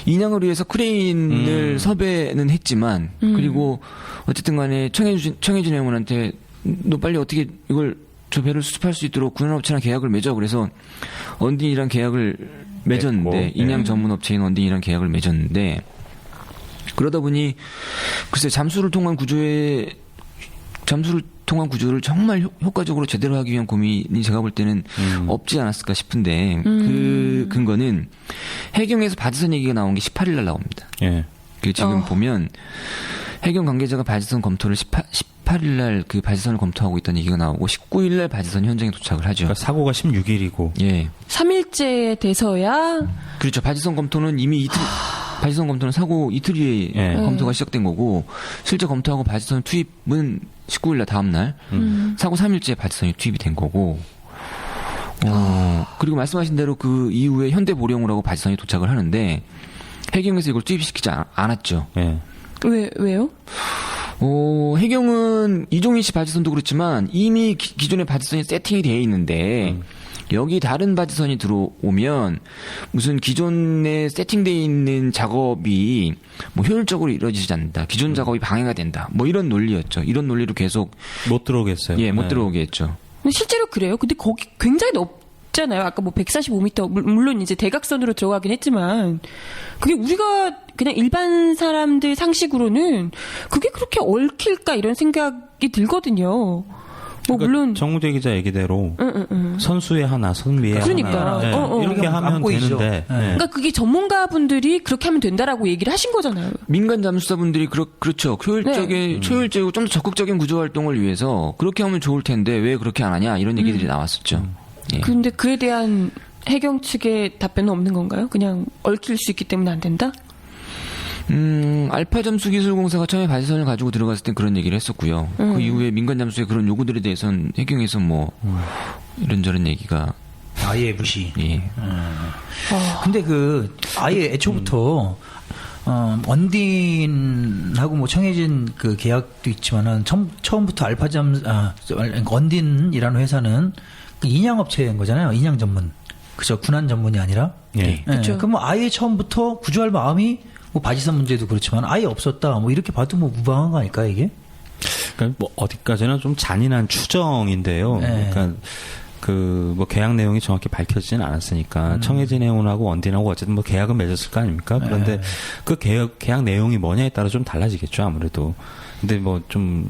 인양을 위해서 크레인을 섭외는 했지만 그리고 어쨌든 간에 청해준 회원한테 너 빨리 어떻게 이걸 저 배를 수습할 수 있도록 군안업체랑 계약을 맺어. 그래서 언딘이랑 계약을 맺었는데 맺고, 인양 전문 업체인 언딘이랑 계약을 맺었는데 그러다 보니 글쎄 잠수를 통한 구조를 정말 효과적으로 제대로 하기 위한 고민이 제가 볼 때는 없지 않았을까 싶은데 그 근거는 해경에서 바지선 얘기가 나온 게 18일 날 나옵니다. 예. 그 지금 보면 해경 관계자가 바지선 검토를 18일 날 그 바지선을 검토하고 있다는 얘기가 나오고 19일 날 바지선 현장에 도착을 하죠. 그러니까 사고가 16일이고. 예. 3일째 돼서야 그렇죠. 바지선 검토는 이미 바지선 검토는 사고 이틀 뒤에 예. 검토가 시작된 거고 실제 검토하고 바지선 투입은 19일 날 다음 날 사고 3일째 바지선이 투입이 된 거고 그리고 말씀하신 대로 그 이후에 현대보령으로 바지선이 도착을 하는데 해경에서 이걸 투입시키지 않았죠. 예. 왜요? 해경은 이종인 씨 바지선도 그렇지만 이미 기존의 바지선이 세팅이 되어 있는데 여기 다른 바지선이 들어오면 무슨 기존에 세팅되어 있는 작업이 뭐 효율적으로 이루어지지 않는다. 기존 작업이 방해가 된다. 뭐 이런 논리였죠. 이런 논리로 계속 못 들어오겠어요. 예, 못 네. 들어오게 했죠. 실제로 그래요. 근데 거기 굉장히 높잖아요. 아까 뭐 145m 물론 이제 대각선으로 들어가긴 했지만 그게 우리가 그냥 일반 사람들 상식으로는 그게 그렇게 얽힐까 이런 생각이 들거든요. 뭐 그러니까 물론 정우재 기자 얘기대로 선수에 하나, 선미에 그러니까. 하나 이렇게 그냥 하면 안보이죠. 되는데 네. 그러니까 그게 전문가분들이 그렇게 하면 된다라고 얘기를 하신 거잖아요. 민간 잠수사분들이 그렇죠. 효율적이고 좀 더 적극적인 구조 활동을 위해서 그렇게 하면 좋을 텐데 왜 그렇게 안 하냐 이런 얘기들이 나왔었죠. 예. 그런데 그에 대한 해경 측의 답변은 없는 건가요? 그냥 얽힐 수 있기 때문에 안 된다? 알파 잠수 기술공사가 처음에 바지선을 가지고 들어갔을 때 그런 얘기를 했었고요. 그 이후에 민간 잠수의 그런 요구들에 대해서는 해경에서 뭐 이런저런 얘기가 아예 무시. 예. 근데 그 아예 애초부터 언딘하고 뭐 청해진 그 계약도 있지만은 처음부터 언딘이라는 회사는 그 인양업체인 거잖아요. 인양 전문. 그죠. 군안 전문이 아니라. 예. 그쵸. 그럼 뭐 아예 처음부터 구조할 마음이 뭐 바지선 문제도 그렇지만 아예 없었다. 뭐 이렇게 봐도 뭐 무방한 거 아닐까 이게? 그러니까 뭐 어디까지나 좀 잔인한 추정인데요. 네. 그러니까 그 뭐 계약 내용이 정확히 밝혀지진 않았으니까 청해진 해운하고 언딘하고 어쨌든 뭐 계약은 맺었을 거 아닙니까? 그런데 그 계약 내용이 뭐냐에 따라 좀 달라지겠죠 아무래도. 근데 뭐 좀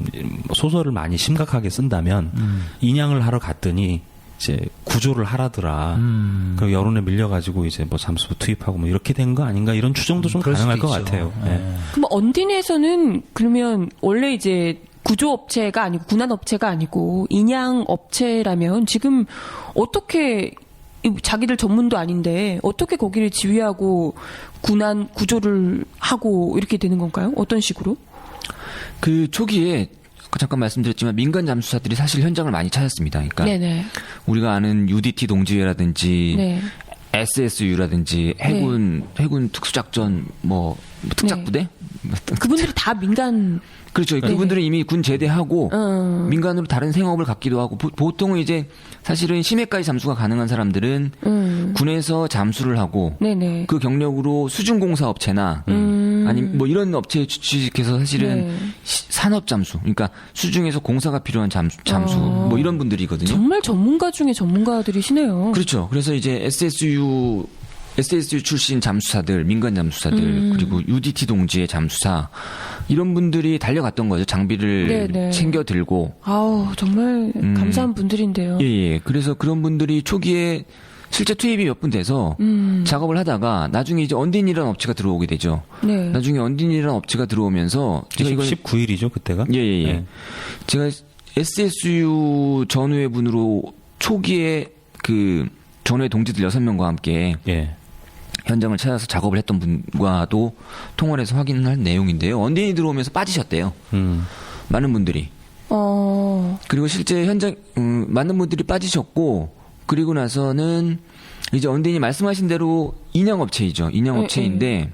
소설을 많이 심각하게 쓴다면 인양을 하러 갔더니 이제 구조를 하라더라. 그 여론에 밀려가지고 이제 뭐 잠수 투입하고 뭐 이렇게 된 거 아닌가 이런 추정도 좀 그럴 가능할 수도 것 있죠. 같아요. 예. 그럼 언딘에서는 그러면 원래 이제 구조업체가 아니고 군안업체가 아니고 인양업체라면 지금 어떻게 자기들 전문도 아닌데 어떻게 거기를 지휘하고 군안 구조를 하고 이렇게 되는 건가요? 어떤 식으로? 그 초기에 잠깐 말씀드렸지만 민간 잠수사들이 사실 현장을 많이 찾았습니다. 그러니까 네네. 우리가 아는 UDT 동지회라든지 네. SSU라든지 해군 특수작전 뭐 특작부대 그분들이 다 민간. 그렇죠. 그분들은 이미 군 제대하고 민간으로 다른 생업을 갖기도 하고 보통은 이제 사실은 심해까지 잠수가 가능한 사람들은 군에서 잠수를 하고 네네. 그 경력으로 수중공사 업체나 아니면 뭐 이런 업체에 취직해서 사실은 네. 산업 잠수, 그러니까 수중에서 공사가 필요한 잠수 뭐 이런 분들이거든요. 정말 전문가 중에 전문가들이시네요. 그렇죠. 그래서 이제 SSU 출신 잠수사들, 민간 잠수사들, 그리고 UDT 동지의 잠수사 이런 분들이 달려갔던 거죠. 장비를 네네. 챙겨 들고. 아우 정말 감사한 분들인데요. 예. 그래서 그런 분들이 초기에 실제 투입이 몇 분 돼서 작업을 하다가 나중에 이제 언딘이라는 업체가 들어오게 되죠. 네. 나중에 언딘이라는 업체가 들어오면서 제가 이걸 19일이죠 그때가? 예. 네. 제가 SSU 전우회분으로 초기에 그 전우회 동지들 6명과 함께 예. 현장을 찾아서 작업을 했던 분과도 통화를 해서 확인한 내용인데요. 언딘이 들어오면서 빠지셨대요. 많은 분들이. 그리고 실제 현장 많은 분들이 빠지셨고 그리고 나서는 이제 언딘이 말씀하신 대로 인양업체이죠. 인양업체인데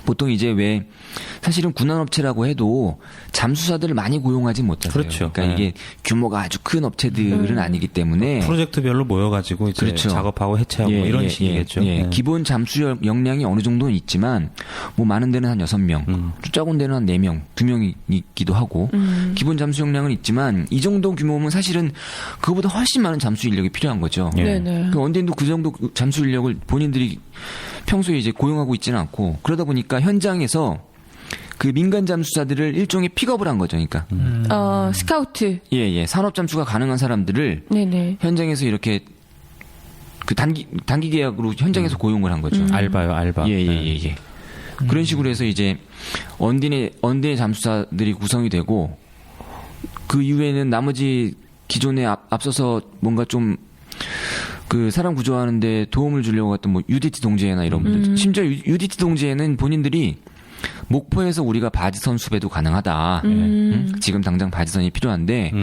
보통 이제 왜 사실은 군안업체라고 해도 잠수사들을 많이 고용하지 못하세요. 그렇죠. 그러니까 네. 이게 규모가 아주 큰 업체들은 아니기 때문에 프로젝트별로 모여가지고 이제 그렇죠. 작업하고 해체하고 뭐 이런 식이겠죠. 예. 네. 기본 잠수 역량이 어느 정도는 있지만 뭐 많은 데는 한 6명, 좀 적은 데는 한 4명, 2명이기도 하고 기본 잠수 역량은 있지만 이 정도 규모면 사실은 그거보다 훨씬 많은 잠수 인력이 필요한 거죠. 예. 네네. 그 언딘도 그 정도 잠수 인력을 본인들이 평소에 이제 고용하고 있지는 않고 그러다 보니까 현장에서 그 민간 잠수사들을 일종의 픽업을 한 거죠. 그러니까 스카우트. 예, 산업 잠수가 가능한 사람들을 네네. 현장에서 이렇게 그 단기 계약으로 현장에서 고용을 한 거죠. 알바요, 알바. 예. 그런 식으로 해서 이제 언딘의 잠수사들이 구성이 되고 그 이후에는 나머지 기존에 앞서서 뭔가 좀 그 사람 구조하는데 도움을 주려고 했던 뭐 UDT 동지회나 이런 분들 심지어 UDT 동지회는 본인들이 목포에서 우리가 바지선 수배도 가능하다. 지금 당장 바지선이 필요한데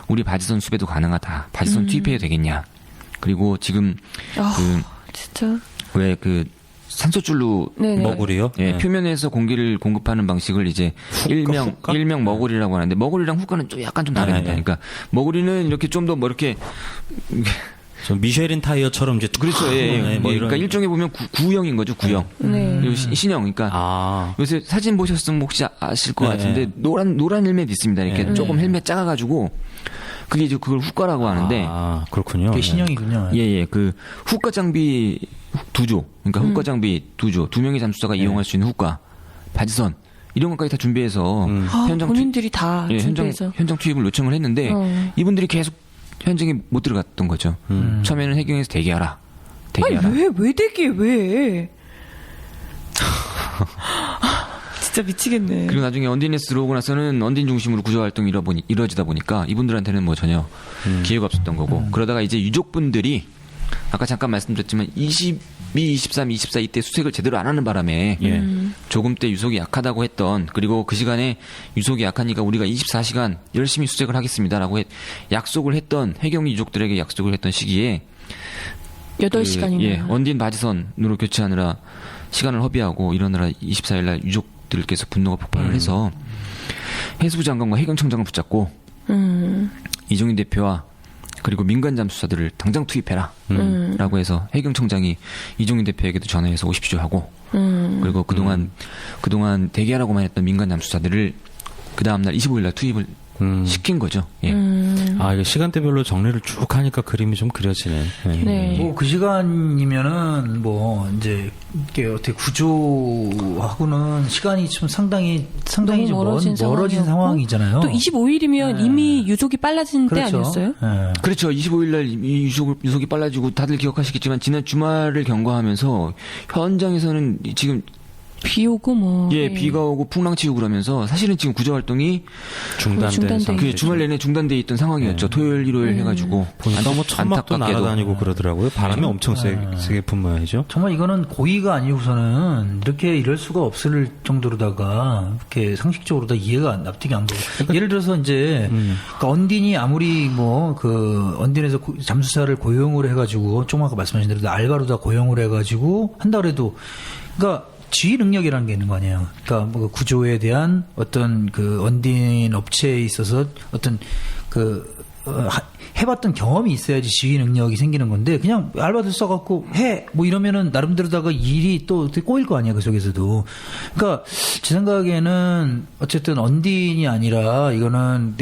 우리 바지선 수배도 가능하다. 바지선 투입해도 되겠냐. 그리고 지금 진짜. 왜 그 산소줄로 네네. 머구리요? 예, 네. 표면에서 공기를 공급하는 방식을 이제 후까? 일명 머구리라고 하는데 머구리랑 후가는 좀 약간 좀 다릅니다. 네. 그러니까 머구리는 이렇게 좀 더 뭐 이렇게 저 미쉐린 타이어처럼 이제 그렇죠. 예. 네, 뭐 그러니까 일종의 보면 구형인 거죠. 구형. 네. 그리고 신형. 그러니까 요새 사진 보셨으면 혹시 아실 것 네. 같은데 노란 헬멧 있습니다. 이렇게 네. 조금 헬멧 작아가지고 그게 이제 그걸 후가라고 하는데 그렇군요. 그게 신형이군요. 예. 그 후가 장비 2조. 그러니까 후가 장비 2조. 2명의 잠수사가 이용할 수 있는 후가, 바지선 이런 것까지 다 준비해서 현장 본인들이 다 준비해서. 현장 투입을 요청을 했는데 이분들이 계속 현장에 못 들어갔던 거죠. 처음에는 해경에서 대기하라. 아니 왜 대기해 왜? 진짜 미치겠네. 그리고 나중에 언딘에서 들어오고 나서는 언딘 중심으로 구조 활동이 이루어지다 보니까 이분들한테는 뭐 전혀 기회가 없었던 거고 그러다가 이제 유족분들이 아까 잠깐 말씀드렸지만 22, 23, 24 이때 수색을 제대로 안 하는 바람에 조금 때 유속이 약하다고 했던 그리고 그 시간에 유속이 약하니까 우리가 24시간 열심히 수색을 하겠습니다라고 약속을 했던 해경이 유족들에게 약속을 했던 시기에 8시간이나. 예, 언딘 바지선으로 교체하느라 시간을 허비하고 이러느라 24일 날 유족들께서 분노가 폭발을 해서 해수부 장관과 해경청장을 붙잡고 이종인 대표와 그리고 민간 잠수사들을 당장 투입해라 라고 해서 해경청장이 이종인 대표에게도 전화해서 오십시오 하고 그리고 그동안 대기하라고만 했던 민간 잠수사들을 그 다음날 25일 날 투입을 시킨 거죠. 예. 이게 시간대별로 정리를 쭉 하니까 그림이 좀 그려지네. 네. 뭐 그 시간이면은 뭐 이제 이게 어떻게 구조하고는 시간이 좀 상당히 좀 멀어진 상황이잖아요. 또 25일이면 이미 유속이 빨라진 때 아니었어요? 네. 그렇죠. 25일 날 유속이 빨라지고 다들 기억하시겠지만 지난 주말을 경과하면서 현장에서는 지금 비 오고 뭐. 예, 비가 오고 풍랑 치고 그러면서 사실은 지금 구조 활동이 중단된 상태. 그 주말 내내 중단돼 있던 상황이었죠. 토요일, 일요일 해가지고 보니까 뭐 천막도 날아다니고 그러더라고요. 바람이 엄청 세게 분 모양이죠. 정말 이거는 고의가 아니고서는 이렇게 이럴 수가 없을 정도로다가 이렇게 상식적으로 다 이해가 납득이 안 되고 예를 들어서 이제 그러니까 언딘이 아무리 뭐 그 언딘에서 잠수사를 고용을 해가지고 조금 아까 말씀하신 대로 알바로 다 고용을 해가지고 한다 그래도 그러니까 지휘 능력이라는 게 있는 거 아니에요. 그러니까 뭐 구조에 대한 어떤 그 언딘 업체에 있어서 어떤 해봤던 경험이 있어야지 지휘 능력이 생기는 건데 그냥 알바들 써갖고 해 뭐 이러면은 나름대로다가 일이 또 꼬일 거 아니야 그 속에서도. 그러니까 제 생각에는 어쨌든 언딘이 아니라 이거는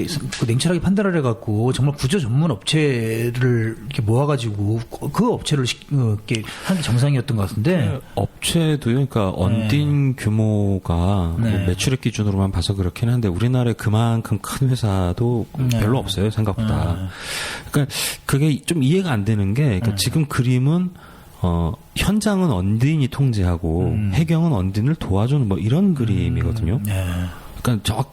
냉철하게 판단을 해갖고 정말 구조 전문 업체를 이렇게 모아가지고 그 업체를 이렇게 하는 게 정상이었던 것 같은데. 업체도요. 그러니까 언딘 규모가 뭐 매출액 기준으로만 봐서 그렇긴 한데 우리나라에 그만큼 큰 회사도 별로 없어요 생각보다. 그러니까 그게 좀 이해가 안 되는 게 그러니까 지금 그림은 현장은 언딘이 통제하고 해경은 언딘을 도와주는 뭐 이런 그림이거든요. 그러니까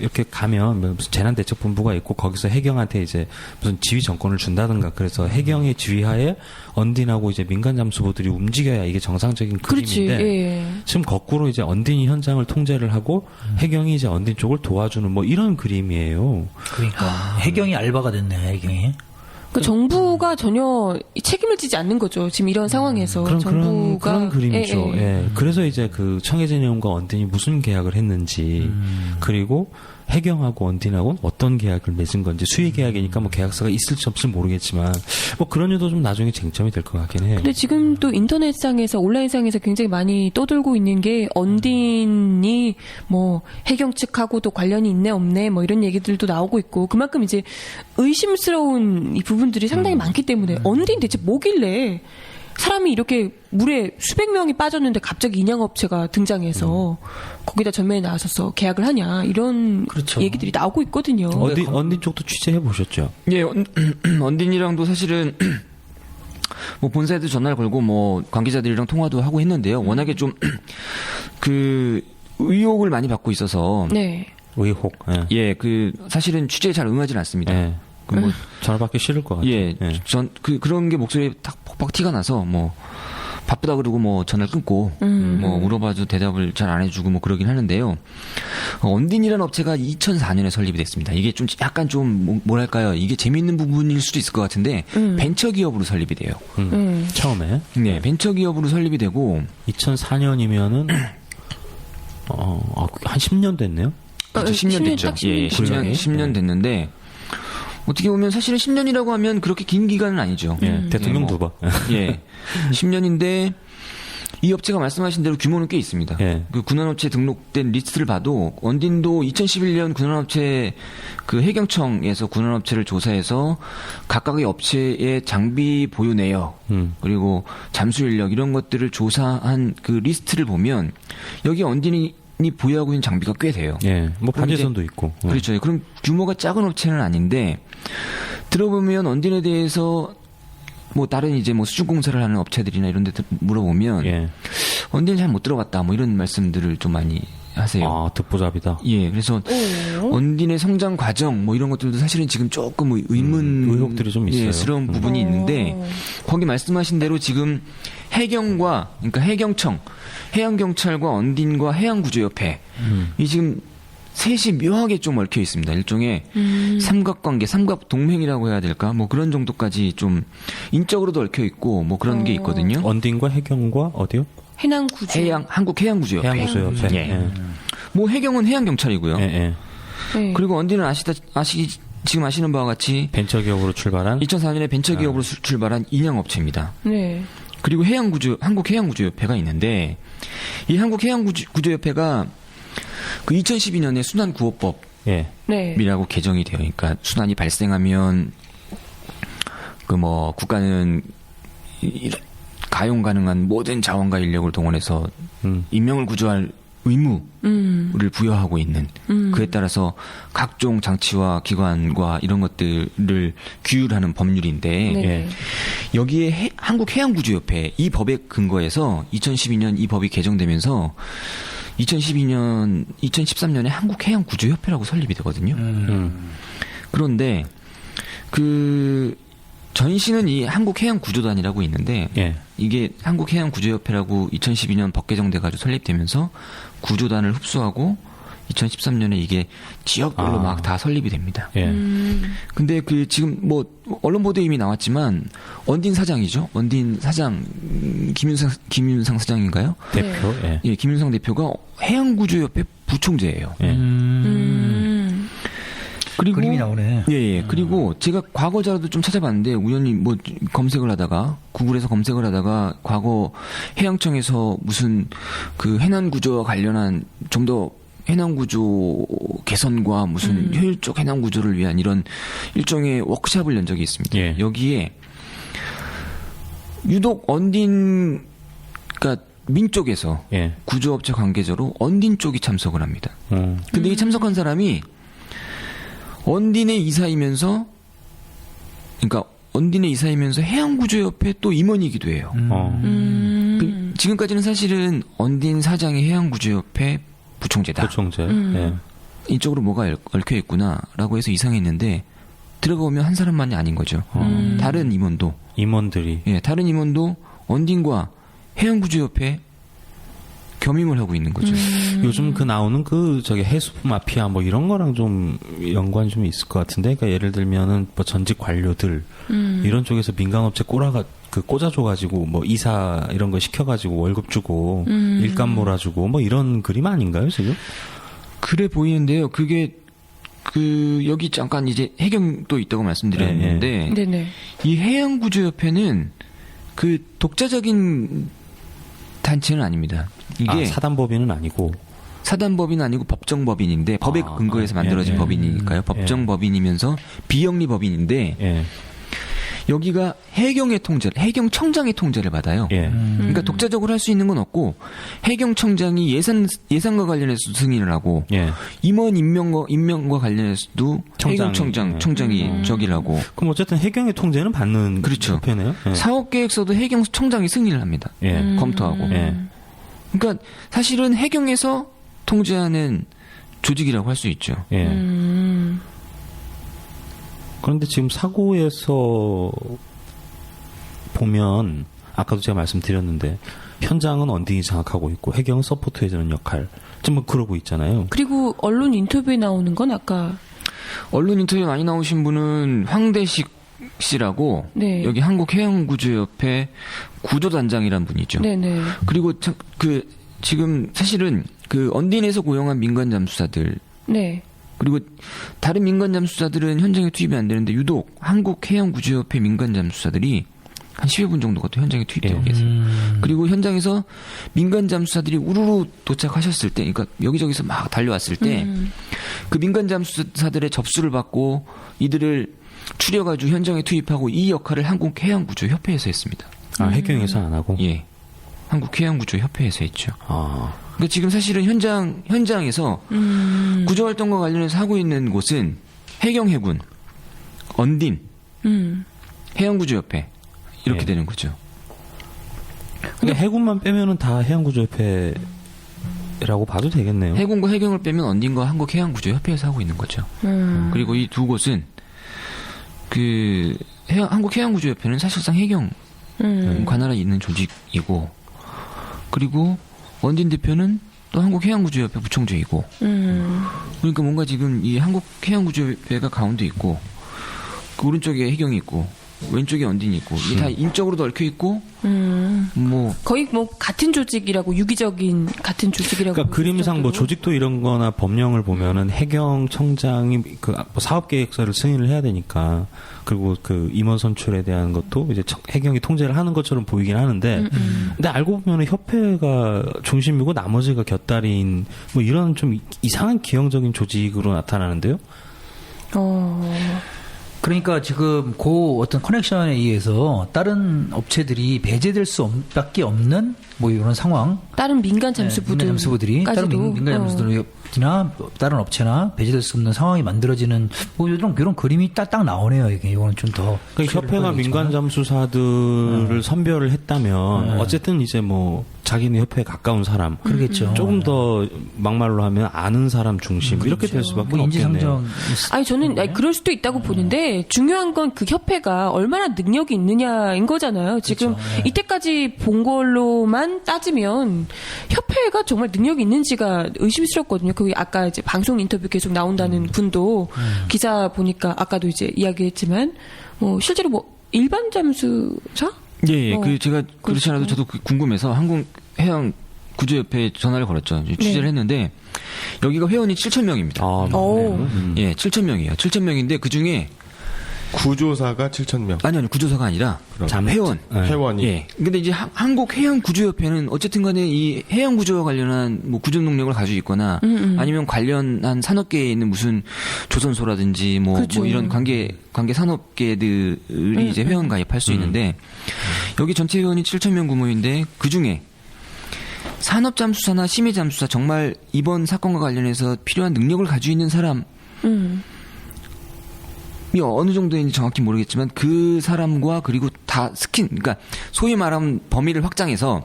이렇게 가면 무슨 재난대책본부가 있고 거기서 해경한테 이제 무슨 지휘 정권을 준다든가 그래서 해경의 지휘하에 언딘하고 이제 민간 잠수부들이 움직여야 이게 정상적인 그림인데 예. 지금 거꾸로 이제 언딘이 현장을 통제를 하고 해경이 이제 언딘 쪽을 도와주는 뭐 이런 그림이에요. 그러니까 해경이 알바가 됐네 해경이. 그 정부가 전혀 책임을 지지 않는 거죠. 지금 이런 상황에서 정부가 그런 그림이죠. 예. 그래서 이제 그 청해제네온과 언딘이 무슨 계약을 했는지 그리고 해경하고 언딘하고는 어떤 계약을 맺은 건지 수의 계약이니까 뭐 계약서가 있을지 없을지 모르겠지만 뭐 그런 일도 좀 나중에 쟁점이 될 것 같긴 해요. 근데 지금 또 인터넷상에서 온라인상에서 굉장히 많이 떠돌고 있는 게 언딘이 뭐 해경 측하고도 관련이 있네 없네 뭐 이런 얘기들도 나오고 있고 그만큼 이제 의심스러운 이 부분들이 상당히 많기 때문에 언딘 대체 뭐길래 사람이 이렇게 물에 수백 명이 빠졌는데 갑자기 인양업체가 등장해서 거기다 전면에 나서서 계약을 하냐 이런 그렇죠. 얘기들이 나오고 있거든요. 언딘 쪽도 취재해 보셨죠? 예, 언딘이랑도 사실은 뭐 본사에도 전화를 걸고 뭐 관계자들이랑 통화도 하고 했는데요. 워낙에 좀 그 의혹을 많이 받고 있어서 네. 의혹. 예. 예, 그 사실은 취재에 잘 응하지는 않습니다. 예. 그 뭐 전화 받기 싫을 것 같아요. 예, 그런 게 목소리에 딱 퍽퍽 티가 나서 뭐 바쁘다 그러고 뭐 전화를 끊고 뭐 물어봐도 대답을 잘 안 해주고 뭐 그러긴 하는데요. 언딘이라는 업체가 2004년에 설립이 됐습니다. 이게 좀 약간 좀 뭐랄까요? 이게 재미있는 부분일 수도 있을 것 같은데 벤처 기업으로 설립이 돼요. 처음에. 네, 벤처 기업으로 설립이 되고 2004년이면은 한 10년 됐네요. 그렇죠, 10년 됐죠. 딱 10년 예, 10년 됐는데 어떻게 보면 사실은 10년이라고 하면 그렇게 긴 기간은 아니죠. 예, 대통령 두 번. 예, 10년인데 이 업체가 말씀하신 대로 규모는 꽤 있습니다. 예. 그 군안업체 등록된 리스트를 봐도 언딘도 2011년 군안업체 그 해경청에서 군안업체를 조사해서 각각의 업체의 장비 보유 내역 그리고 잠수 인력 이런 것들을 조사한 그 리스트를 보면 여기 언딘이 보유하고 있는 장비가 꽤 돼요. 예, 뭐 그럼 이제- 반지선도 있고. 그렇죠. 그럼 규모가 작은 업체는 아닌데 들어보면 언딘에 대해서 뭐 다른 이제 뭐 수중공사를 하는 업체들이나 이런 데 물어보면 예. 언딘 잘 못 들어봤다 뭐 이런 말씀들을 좀 많이 하세요. 아, 듣보잡이다. 예, 그래서 언딘의 성장 과정 뭐 이런 것들도 사실은 지금 조금 의혹들이 좀 있어요. 스러운 부분이 있는데 거기 말씀하신 대로 지금 해경과 그러니까 해경청, 해양경찰과 언딘과 해양구조협회 이 지금 셋이 묘하게 좀 얽혀 있습니다. 일종의 삼각관계, 삼각동맹이라고 해야 될까? 뭐 그런 정도까지 좀 인적으로도 얽혀 있고 뭐 그런 게 있거든요. 언딘과 해경과 어디요? 해남 구조. 한국해양구조협회. 해양구조협회. 예. 예. 뭐 해경은 해양경찰이고요. 예, 예. 네. 그리고 언딘은 지금 아시는 바와 같이 벤처기업으로 출발한 2004년에 벤처기업으로 출발한 인양업체입니다. 네. 그리고 한국해양구조협회가 있는데 이 한국해양구조협회가 그 2012년에 순환구호법이라고 예. 네. 개정이 돼요. 그러니까 순환이 발생하면 그 뭐 국가는 가용 가능한 모든 자원과 인력을 동원해서 인명을 구조할 의무를 부여하고 있는 그에 따라서 각종 장치와 기관과 이런 것들을 규율하는 법률인데 네. 예. 여기에 한국해양구조협회 이 법에 근거해서 2012년 이 법이 개정되면서 2013년에 한국해양구조협회라고 설립이 되거든요. 그런데 그 전신은 이 한국해양구조단이라고 있는데 예. 이게 한국해양구조협회라고 2012년 법 개정돼가지고 설립되면서 구조단을 흡수하고 2013년에 이게 지역별로 막 다 설립이 됩니다. 예. 근데 그 지금 뭐 언론 보도에 이미 나왔지만 언딘 사장이죠. 언딘 사장 김윤상 사장인가요? 대표. 예. 예, 김윤상 대표가 해양구조협회 부총재예요. 예. 그리고 그림이 나오네. 예. 그리고 제가 과거 자료도 좀 찾아봤는데 우연히 뭐 검색을 하다가 구글에서 검색을 하다가 과거 해양청에서 무슨 그 해난 구조와 관련한 좀 더 해난 구조 개선과 무슨 효율적 해난 구조를 위한 이런 일종의 워크숍을 연 적이 있습니다. 예. 여기에 유독 언딘 그러니까 민 쪽에서 예. 구조업체 관계자로 언딘 쪽이 참석을 합니다. 근데 이 참석한 사람이 언딘의 이사이면서 그러니까 언딘의 이사이면서 해양구조협회 또 임원이기도 해요. 그 지금까지는 사실은 언딘 사장이 해양구조협회 부총재다. 부총재. 예. 이쪽으로 뭐가 얽혀 있구나라고 해서 이상했는데 들어보면 한 사람만이 아닌 거죠. 다른 임원도 임원들이. 다른 임원도 언딘과 해양구조협회 겸임을 하고 있는 거죠. 요즘 그 나오는 그 저기 해수부 마피아 뭐 이런 거랑 좀 연관이 좀 있을 것 같은데, 그러니까 예를 들면은 뭐 전직 관료들 이런 쪽에서 민간업체 꽂아줘가지고 뭐 이사 이런 거 시켜가지고 월급 주고 일감 몰아주고 뭐 이런 그림 아닌가요 지금? 그래 보이는데요. 그게 여기 잠깐 이제 해경도 있다고 말씀드렸는데 네네. 이 해양구조협회는 그 독자적인 단체는 아닙니다. 이게 사단법인은 아니고. 사단법인 아니고 법정법인인데 법에 근거해서 만들어진 법인이니까요. 법정법인이면서 비영리법인인데 예. 여기가 해경청장의 통제를 받아요. 예. 그러니까 독자적으로 할 수 있는 건 없고 해경청장이 예산과 관련해서 승인을 하고 예. 임원 임명과 관련해서도 해경청장이 저기를 하고 그럼 어쨌든 해경의 통제는 받는 그렇죠. 협회네요. 예. 사업계획서도 해경청장이 승인을 합니다. 예. 검토하고. 예. 그러니까 사실은 해경에서 통제하는 조직이라고 할 수 있죠. 예. 그런데 지금 사고에서 보면 아까도 제가 말씀드렸는데 현장은 언딘이 장악하고 있고 해경은 서포트해주는 역할 좀 뭐 그러고 있잖아요. 그리고 언론 인터뷰에 나오는 건 아까 언론 인터뷰 많이 나오신 분은 황대식 씨라고 네. 여기 한국해양구조협회 구조단장이라는 분이죠. 네네. 그리고 지금 사실은 그 언딘에서 고용한 민간 잠수사들 네. 그리고 다른 민간 잠수사들은 현장에 투입이 안 되는데 유독 한국해양구조협회 민간 잠수사들이 한 10여 분 정도가 또 현장에 투입되고 계세요. 그리고 현장에서 민간 잠수사들이 우르르 도착하셨을 때, 그러니까 여기저기서 막 달려왔을 때, 그 민간 잠수사들의 접수를 받고 이들을 추려가지고 현장에 투입하고 이 역할을 한국해양구조협회에서 했습니다. 해경에서 안 하고? 예. 한국해양구조협회에서 했죠. 그러니까 지금 사실은 현장에서 구조활동과 관련해서 하고 있는 곳은 해경해군, 언딘, 해양구조협회 이렇게 되는 거죠. 근데 해군만 빼면은 다 해양구조협회라고 봐도 되겠네요. 해군과 해경을 빼면 언딘과 한국해양구조협회에서 하고 있는 거죠. 그리고 이 두 곳은 한국해양구조협회는 사실상 해경 관할에 있는 조직이고, 그리고 언딘 대표는 또 한국해양구조협회 부총재이고, 그러니까 뭔가 지금 이 한국해양구조협회가 가운데 있고, 그 오른쪽에 해경이 있고, 왼쪽에 언딘이 있고, 이게 다 인적으로도 얽혀 있고, 거의 같은 조직이라고, 유기적인 같은 조직이라고. 그러니까 그림상 뭐 조직도 이런 거나 법령을 보면은 해경청장이 그 사업계획서를 승인을 해야 되니까, 그리고 그 임원 선출에 대한 것도 이제 해경이 통제를 하는 것처럼 보이긴 하는데, 근데 알고 보면은 협회가 중심이고 나머지가 곁다리인 뭐 이런 좀 이상한 기형적인 조직으로 나타나는데요? 그러니까 지금 그 어떤 커넥션에 의해서 다른 업체들이 배제될 수밖에 없는 뭐 이런 상황. 다른 민간 잠수부들이 다른 민간 잠수부들이나 다른 업체나 배제될 수 없는 상황이 만들어지는 뭐 이런 그림이 딱 나오네요. 이거는 좀 더. 그러니까 협회가 민간 잠수사들을 선별을 했다면 어쨌든 이제 뭐 자기네 협회에 가까운 사람, 그러겠죠. 조금 더 막말로 하면 아는 사람 중심 이렇게 될 수밖에 없겠네요. 아니 저는 그럴 수도 있다고 보는데 중요한 건 그 협회가 얼마나 능력이 있느냐인 거잖아요. 지금 그렇죠. 이때까지 본 걸로만 따지면 협회가 정말 능력이 있는지가 의심스럽거든요. 그 아까 이제 방송 인터뷰 계속 나온다는 분도 기사 보니까 아까도 이제 이야기했지만 실제로 뭐 일반 잠수사? 예. 제가 그렇지 않아도 저도 궁금해서 한국해양구조협회에 전화를 걸었죠. 취재를 했는데 여기가 회원이 7,000명입니다. 예, 7,000명이에요. 7,000명인데 그 중에 구조사가 7,000명. 아니 회원이 아니라 회원이. 예. 근데 이제 한국해양구조협회는 어쨌든 간에 이 해양구조와 관련한 뭐 구조 능력을 가지고 있거나 아니면 관련한 산업계에 있는 무슨 조선소라든지 뭐 이런 관계 산업계들이 이제 회원 가입할 수 있는데 여기 전체 회원이 7,000명 규모인데 그 중에 산업잠수사나 심해잠수사 정말 이번 사건과 관련해서 필요한 능력을 가지고 있는 사람 어느 정도인지 정확히 모르겠지만 그 사람과 그리고 다 그러니까 소위 말하면 범위를 확장해서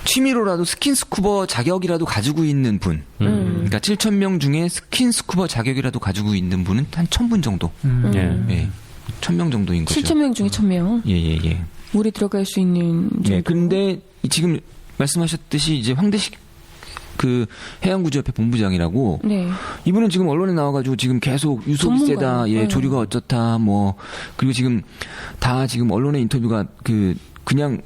취미로라도 스킨스쿠버 자격이라도 가지고 있는 분, 그러니까 7,000명 중에 스킨스쿠버 자격이라도 가지고 있는 분은 한 1,000분 정도, 예, 1,000명 정도인 거죠. 7,000명 중에 1,000명. 예. 물에 들어갈 수 있는. 예, 근데 지금 말씀하셨듯이 이제 황대식 그 해양구조협회 본부장이라고 네. 이분은 지금 언론에 나와가지고 지금 계속 유속이 전문가예요. 세다, 예, 네. 조류가 어쩌다, 뭐 그리고 지금 다 지금 언론의 인터뷰가 그냥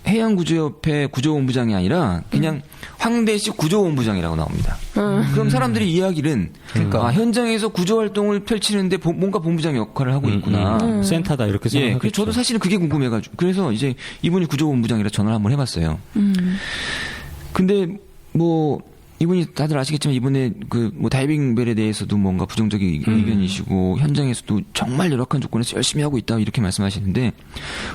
해양구조협회 구조본부장이 아니라 그냥 황대식 구조본부장이라고 나옵니다. 그럼 사람들이 이야기는 그러니까. 현장에서 구조활동을 펼치는데 뭔가 본부장 역할을 하고 있구나. 센터다 이렇게 예, 생각하겠죠. 그래서 저도 사실은 그게 궁금해가지고 그래서 이제 이분이 구조본부장이라 전화를 한번 해봤어요. 근데 뭐 이분이 다들 아시겠지만 이번에 그 뭐 다이빙 벨에 대해서도 뭔가 부정적인 의견이시고 현장에서도 정말 열악한 조건에서 열심히 하고 있다 이렇게 말씀하시는데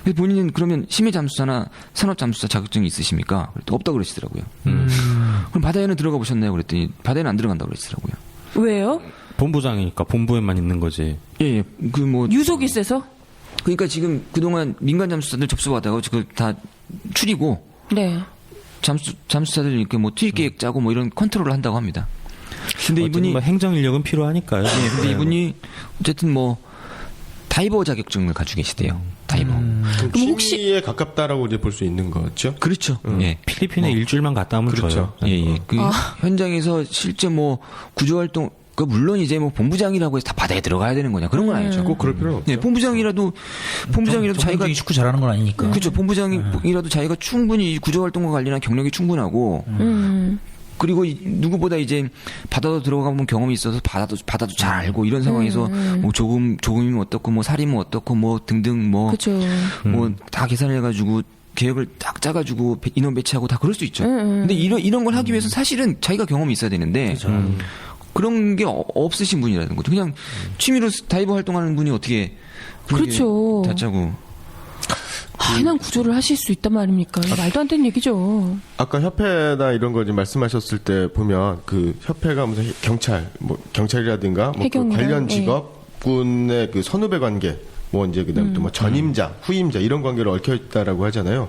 근데 본인은 그러면 심해 잠수사나 산업 잠수사 자격증이 있으십니까? 그랬더니 없다고 그러시더라고요. 그럼 바다에는 들어가 보셨나요? 그랬더니 바다에는 안 들어간다고 그러시더라고요. 왜요? 본부장이니까 본부에만 있는 거지. 예, 그 뭐 유속이 세서? 그러니까 지금 그동안 민간 잠수사들 접수받아가 지금 다 추리고 네. 잠수사들 이렇게 뭐 투입 계획 짜고 뭐 이런 컨트롤을 한다고 합니다. 근데 이분이 뭐 행정 인력은 필요하니까요. 근데 이분이 어쨌든 뭐 다이버 자격증을 가지고 계시대요. 다이버. 그럼 취미에 가깝다라고 이제 볼 수 있는 거죠. 그렇죠. 예. 필리핀에 일주일만 갔다 오면 그렇죠. 줘요. 예, 예. 그 현장에서 실제 뭐 구조 활동 그 물론 이제 뭐 본부장이라고 해서 다 바다에 들어가야 되는 거냐 그런 건 아니죠. 꼭 그럴 필요는 없죠. 예, 본부장이라도 자기가 축구 잘하는 건 아니니까. 그렇죠. 본부장이라도 자기가 충분히 구조 활동과 관련한 경력이 충분하고 그리고 누구보다 이제 바다도 들어가본 경험이 있어서 바다도 잘 알고 이런 상황에서 뭐 조금이면 어떻고 뭐 살이면 어떻고 뭐 등등 뭐 다 계산해 가지고 계획을 딱 짜가지고 인원 배치하고 다 그럴 수 있죠. 근데 이런 걸 하기 위해서 사실은 자기가 경험이 있어야 되는데 그런 게 없으신 분이라는 거죠. 그냥 취미로 다이버 활동하는 분이 어떻게 그렇죠. 다 짜고 해난 구조를 하실 수 있단 말입니까? 말도 안 되는 얘기죠. 아까 협회나 이런 거 이제 말씀하셨을 때 보면 그 협회가 무슨 경찰이라든가 뭐 그 해경이랑, 관련 직업군의 그 선후배 관계 뭐 이제 그다음 또 뭐 전임자, 후임자 이런 관계를 얽혀 있다라고 하잖아요.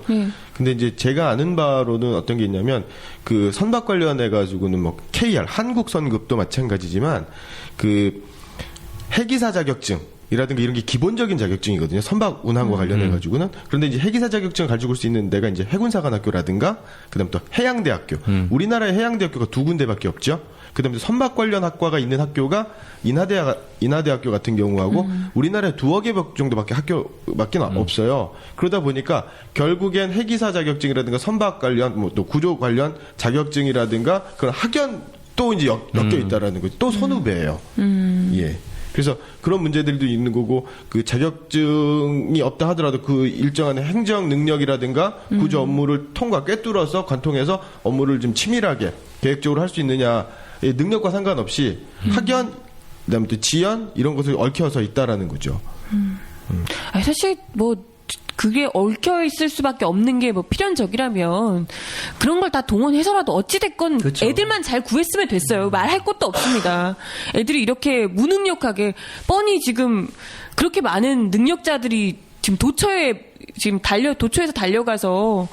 근데 이제 제가 아는 바로는 어떤 게 있냐면 그 선박 관련해 가지고는 뭐 KR 한국 선급도 마찬가지지만 그 해기사 자격증 이라든가 이런 게 기본적인 자격증이거든요. 선박 운항과 관련해 가지고는. 그런데 이제 해기사 자격증을 가지고 올 수 있는 데가 이제 해군사관학교라든가 그다음 또 해양대학교. 우리나라에 해양대학교가 2군데밖에 없죠. 그다음에 선박 관련 학과가 있는 학교가 인하대학교 같은 경우하고 우리나라에 2여 개 정도밖에 학교밖에 없어요. 그러다 보니까 결국엔 해기사 자격증이라든가 선박 관련 뭐 또 구조 관련 자격증이라든가 그런 학연 또 이제 엮여 있다라는 거죠. 또 선후배예요. 예. 그래서 그런 문제들도 있는 거고 그 자격증이 없다 하더라도 그 일정한 행정 능력이라든가 구조 업무를 꿰뚫어서 관통해서 업무를 좀 치밀하게 계획적으로 할 수 있느냐 능력과 상관없이 학연 그다음에 또 지연 이런 것을 얽혀서 있다라는 거죠. 아니, 사실 뭐 그게 얽혀 있을 수밖에 없는 게 뭐 필연적이라면 그런 걸 다 동원해서라도 어찌됐건 그렇죠. 애들만 잘 구했으면 됐어요. 말할 것도 없습니다. 애들이 이렇게 무능력하게 뻔히 지금 그렇게 많은 능력자들이 지금 도처에서 달려가서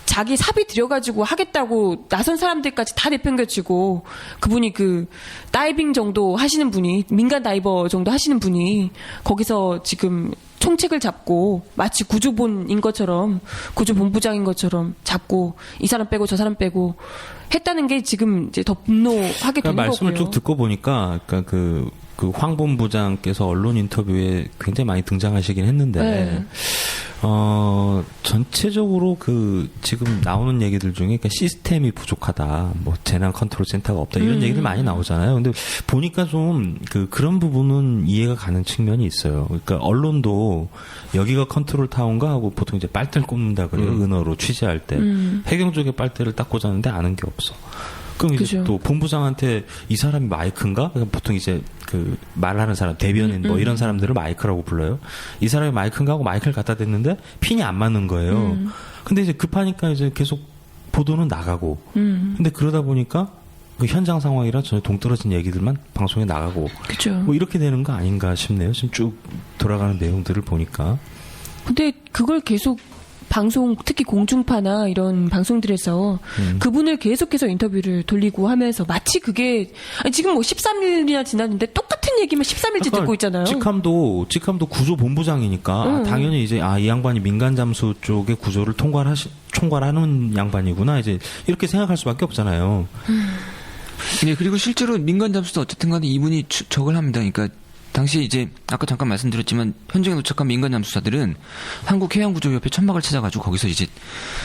자기 사비 들여가지고 하겠다고 나선 사람들까지 다 내팽겨치고 그분이 그 다이빙 정도 하시는 분이 민간 다이버 정도 하시는 분이 거기서 지금 총책을 잡고 마치 구조본인 것처럼 구조본부장인 것처럼 잡고 이 사람 빼고 저 사람 빼고 했다는 게 지금 이제 더 분노하게 되는 말씀을 거고요. 쭉 듣고 보니까 그러니까 그 황 본부장께서 언론 인터뷰에 굉장히 많이 등장하시긴 했는데 네. 전체적으로 그 지금 나오는 얘기들 중에 그러니까 시스템이 부족하다, 뭐 재난 컨트롤 센터가 없다 이런 얘기들 많이 나오잖아요. 근데 보니까 좀 그런 부분은 이해가 가는 측면이 있어요. 그러니까 언론도 여기가 컨트롤 타운가 하고 보통 이제 빨대를 꼽는다 그래요. 은어로 취재할 때 해경 쪽에 빨대를 딱 꽂았는데 아는 게 없어. 그럼 이제 그죠. 또 본부장한테 이 사람이 마이크인가? 보통 이제 그 말하는 사람, 대변인 뭐 이런 사람들을 마이크라고 불러요. 이 사람이 마이크인가 하고 마이크를 갖다 댔는데 핀이 안 맞는 거예요. 근데 이제 급하니까 이제 계속 보도는 나가고. 근데 그러다 보니까 그 현장 상황이랑 전혀 동떨어진 얘기들만 방송에 나가고. 그죠. 뭐 이렇게 되는 거 아닌가 싶네요. 지금 쭉 돌아가는 내용들을 보니까. 근데 그걸 계속 방송 특히 공중파나 이런 방송들에서 그분을 계속해서 인터뷰를 돌리고 하면서 마치 그게 아니, 지금 뭐 13일이나 지났는데 똑같은 얘기만 13일째 듣고 있잖아요. 직함도 구조 본부장이니까 당연히 이제 이 양반이 민간 잠수 쪽의 구조를 총괄하는 양반이구나 이제 이렇게 생각할 수밖에 없잖아요. 네, 그리고 실제로 민간 잠수도 어쨌든 간에 이분이 저걸 합니다. 그러니까 당시 이제 아까 잠깐 말씀드렸지만 현장에 도착한 민간 잠수사들은 한국해양구조협회 천막을 찾아가지고 거기서 이제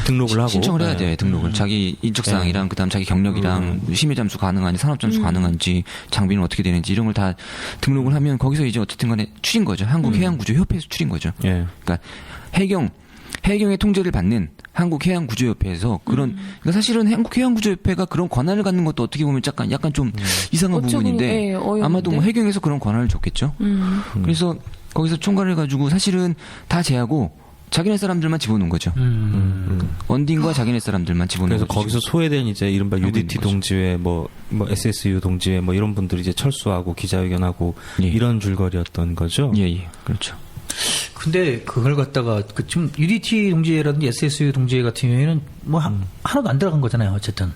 등록을 하고 신청을 해야 돼. 등록을 자기 인적사항이랑 그다음 자기 경력이랑 심해 잠수 가능한지 산업 잠수 가능한지 장비는 어떻게 되는지 이런 걸 다 등록을 하면 거기서 이제 어쨌든 간에 추린 거죠. 한국해양구조협회에서 추린 거죠. 예. 그러니까 해경의 통제를 받는 한국해양구조협회에서 그러니까 사실은 한국해양구조협회가 그런 권한을 갖는 것도 어떻게 보면 약간 좀 이상한 부분인데 아마도 뭐 해경에서 그런 권한을 줬겠죠. 그래서 거기서 총괄을 해가지고 사실은 다 제하고 자기네 사람들만 집어넣은 거죠. 원딘과 자기네 사람들만 집어넣은 그래서 거죠. 거기서 소외된 이제 이른바 UDT 동지회 뭐 SSU 동지회 뭐 이런 분들이 이제 철수하고 기자회견하고 예. 이런 줄거리였던 거죠. 예, 그렇죠. 근데 그걸 갖다가 지금 UDT 동지회라든지 SSU 동지회 같은 경우에는 뭐 하나도 안 들어간 거잖아요. 어쨌든.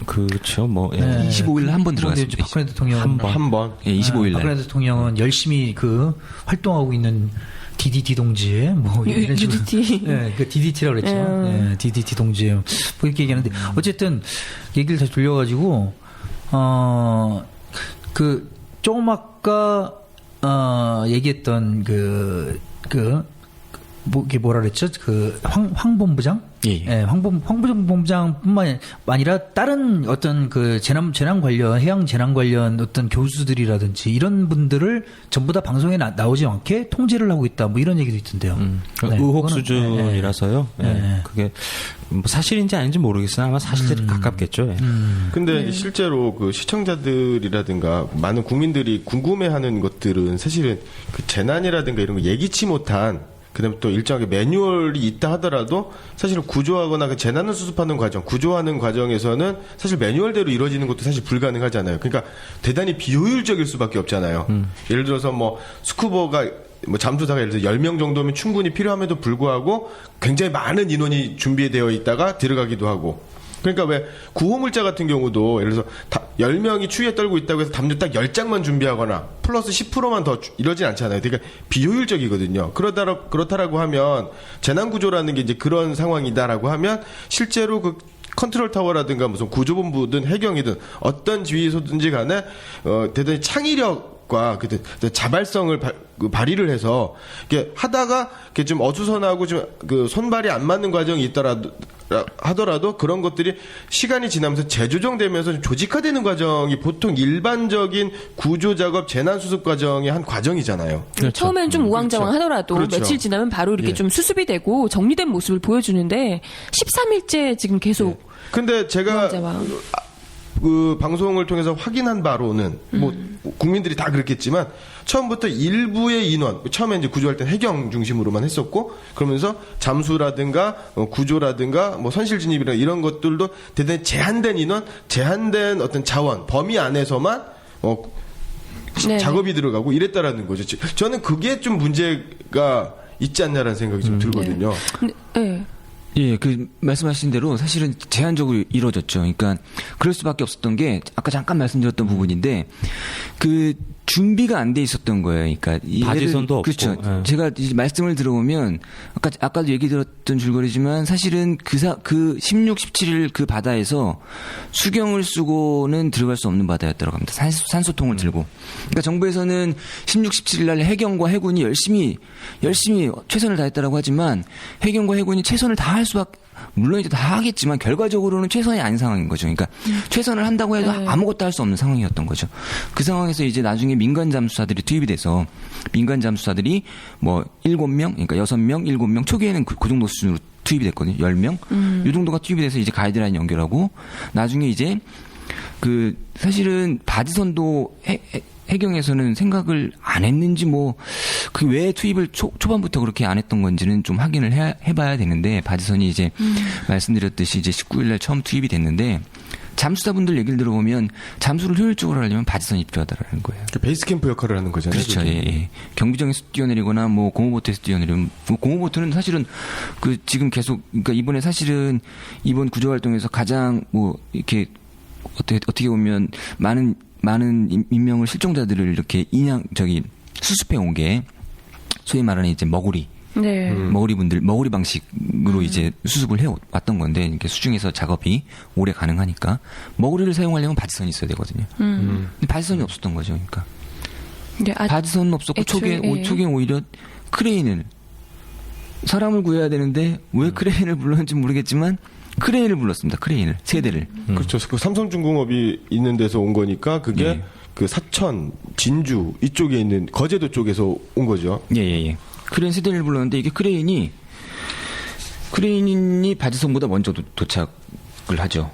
그렇죠. 뭐 예. 네. 25일 한 번 이제 들어갔습니다. 박근혜 대통령 한 번. 예, 25일 날. 박근혜 대통령은 열심히 그 활동하고 있는 DDT 동지회 뭐 이런 식으로 UDT. 네, 그 DDT라고 그랬죠. 네, DDT 동지회 뭐 이렇게 얘기하는데 어쨌든 얘기를 다시 돌려가지고 그 조금 아까 얘기했던 이게 뭐라 그랬죠? 황 본부장? 예. 황 본부장뿐만 아니라 다른 어떤 그 재난 관련, 해양 재난 관련 어떤 교수들이라든지 이런 분들을 전부 다 방송에 나오지 않게 통제를 하고 있다. 뭐 이런 얘기도 있던데요. 네, 의혹 그거는, 수준이라서요. 네. 예. 그게 뭐 사실인지 아닌지 모르겠으나 아마 사실에 가깝겠죠. 예. 근데 실제로 그 시청자들이라든가 많은 국민들이 궁금해하는 것들은 사실은 그 재난이라든가 이런 거 예기치 못한 그다음에 또 일정하게 매뉴얼이 있다 하더라도 사실은 구조하거나 그 재난을 수습하는 과정, 구조하는 과정에서는 사실 매뉴얼대로 이루어지는 것도 사실 불가능하잖아요. 그러니까 대단히 비효율적일 수밖에 없잖아요. 예를 들어서 뭐 스쿠버가 뭐 잠수사가 예를 들어 10명 정도면 충분히 필요함에도 불구하고 굉장히 많은 인원이 준비되어 있다가 들어가기도 하고. 그러니까 왜 구호물자 같은 경우도 예를 들어서 10명이 추위에 떨고 있다고 해서 담요 딱 10장만 준비하거나 플러스 10%만 더 이러진 않잖아요. 그러니까 비효율적이거든요. 그렇다라고 하면 재난구조라는 게 이제 그런 상황이다라고 하면 실제로 그 컨트롤 타워라든가 무슨 구조본부든 해경이든 어떤 지휘소든지 간에 대단히 창의력과 그 자발성을 발휘를 해서 이렇게 하다가 이렇게 좀 어수선하고 좀 그 손발이 안 맞는 과정이 하더라도 그런 것들이 시간이 지나면서 재조정되면서 좀 조직화되는 과정이 보통 일반적인 구조작업 재난수습 과정의 한 과정이잖아요. 그렇죠. 처음엔 좀 우왕좌왕 하더라도 그렇죠. 며칠 지나면 바로 이렇게 예. 좀 수습이 되고 정리된 모습을 보여주는데 13일째 지금 계속 근데 제가 우왕좌왕. 그 방송을 통해서 확인한 바로는 뭐 국민들이 다 그랬겠지만 처음부터 일부의 인원 처음에 이제 구조할 때 해경 중심으로만 했었고 그러면서 잠수라든가 구조라든가 뭐 선실 진입이나 이런 것들도 대단히 제한된 인원, 제한된 어떤 자원 범위 안에서만 네네. 작업이 들어가고 이랬다라는 거죠. 저는 그게 좀 문제가 있지 않냐라는 생각이 좀 들거든요. 네. 예, 그 말씀하신 대로 사실은 제한적으로 이루어졌죠. 그러니까 그럴 수밖에 없었던 게 아까 잠깐 말씀드렸던 부분인데 그 준비가 안 돼 있었던 거예요. 그러니까 바지선도 없고. 그렇죠. 예. 제가 이제 말씀을 들어보면 아까도 얘기 들었던 줄거리지만 사실은 그 16, 17일 그 바다에서 수경을 쓰고는 들어갈 수 없는 바다였다고 합니다. 산소통을 들고. 그러니까 정부에서는 16, 17일 날 해경과 해군이 열심히 최선을 다했다라고 하지만 해경과 해군이 최선을 다할 수밖에 물론 이제 다 하겠지만 결과적으로는 최선이 아닌 상황인 거죠. 그러니까 최선을 한다고 해도 아무것도 할 수 없는 상황이었던 거죠. 그 상황에서 이제 나중에 민간 잠수사들이 투입이 돼서 민간 잠수사들이 뭐 7명, 그러니까 6명, 7명 초기에는 그 정도 수준으로 투입이 됐거든요. 10명. 이 정도가 투입이 돼서 이제 가이드라인 연결하고 나중에 이제 그 사실은 바지선도 해경에서는 생각을 안 했는지 뭐 그 왜 투입을 초반부터 그렇게 안 했던 건지는 좀 확인을 해봐야 되는데 바지선이 이제 말씀드렸듯이 이제 19일 날 처음 투입이 됐는데 잠수사분들 얘기를 들어보면 잠수를 효율적으로 하려면 바지선이 필요하다라는 거예요. 베이스 캠프 역할을 하는 거잖아요. 그렇죠. 그게. 예. 경비정에서 뛰어내리거나 뭐 공호보트에서 뛰어내리면 뭐 공호보트는 사실은 그 지금 계속 그러니까 이번에 사실은 이번 구조활동에서 가장 뭐 이렇게 어떻게 보면 많은 인명을 실종자들을 이렇게 수습해 온 게 소위 말하는 이제 머구리. 네. 머구리 방식으로 이제 수습을 해왔던 건데, 이렇게 수중에서 작업이 오래 가능하니까, 머구리를 사용하려면 바지선이 있어야 되거든요. 근데 바지선이 없었던 거죠, 그러니까. 네, 바지선은 없었고, 애초에, 초기에 오히려 크레인을, 사람을 구해야 되는데, 왜 크레인을 불렀는지 모르겠지만, 크레인을 불렀습니다, 크레인을. 세 대를. 그렇죠. 그 삼성중공업이 있는 데서 온 거니까 그게 예. 그 사천, 진주 이쪽에 있는 거제도 쪽에서 온 거죠. 예. 크레인 세 대를 불렀는데 이게 크레인이 바지선보다 먼저 도착을 하죠.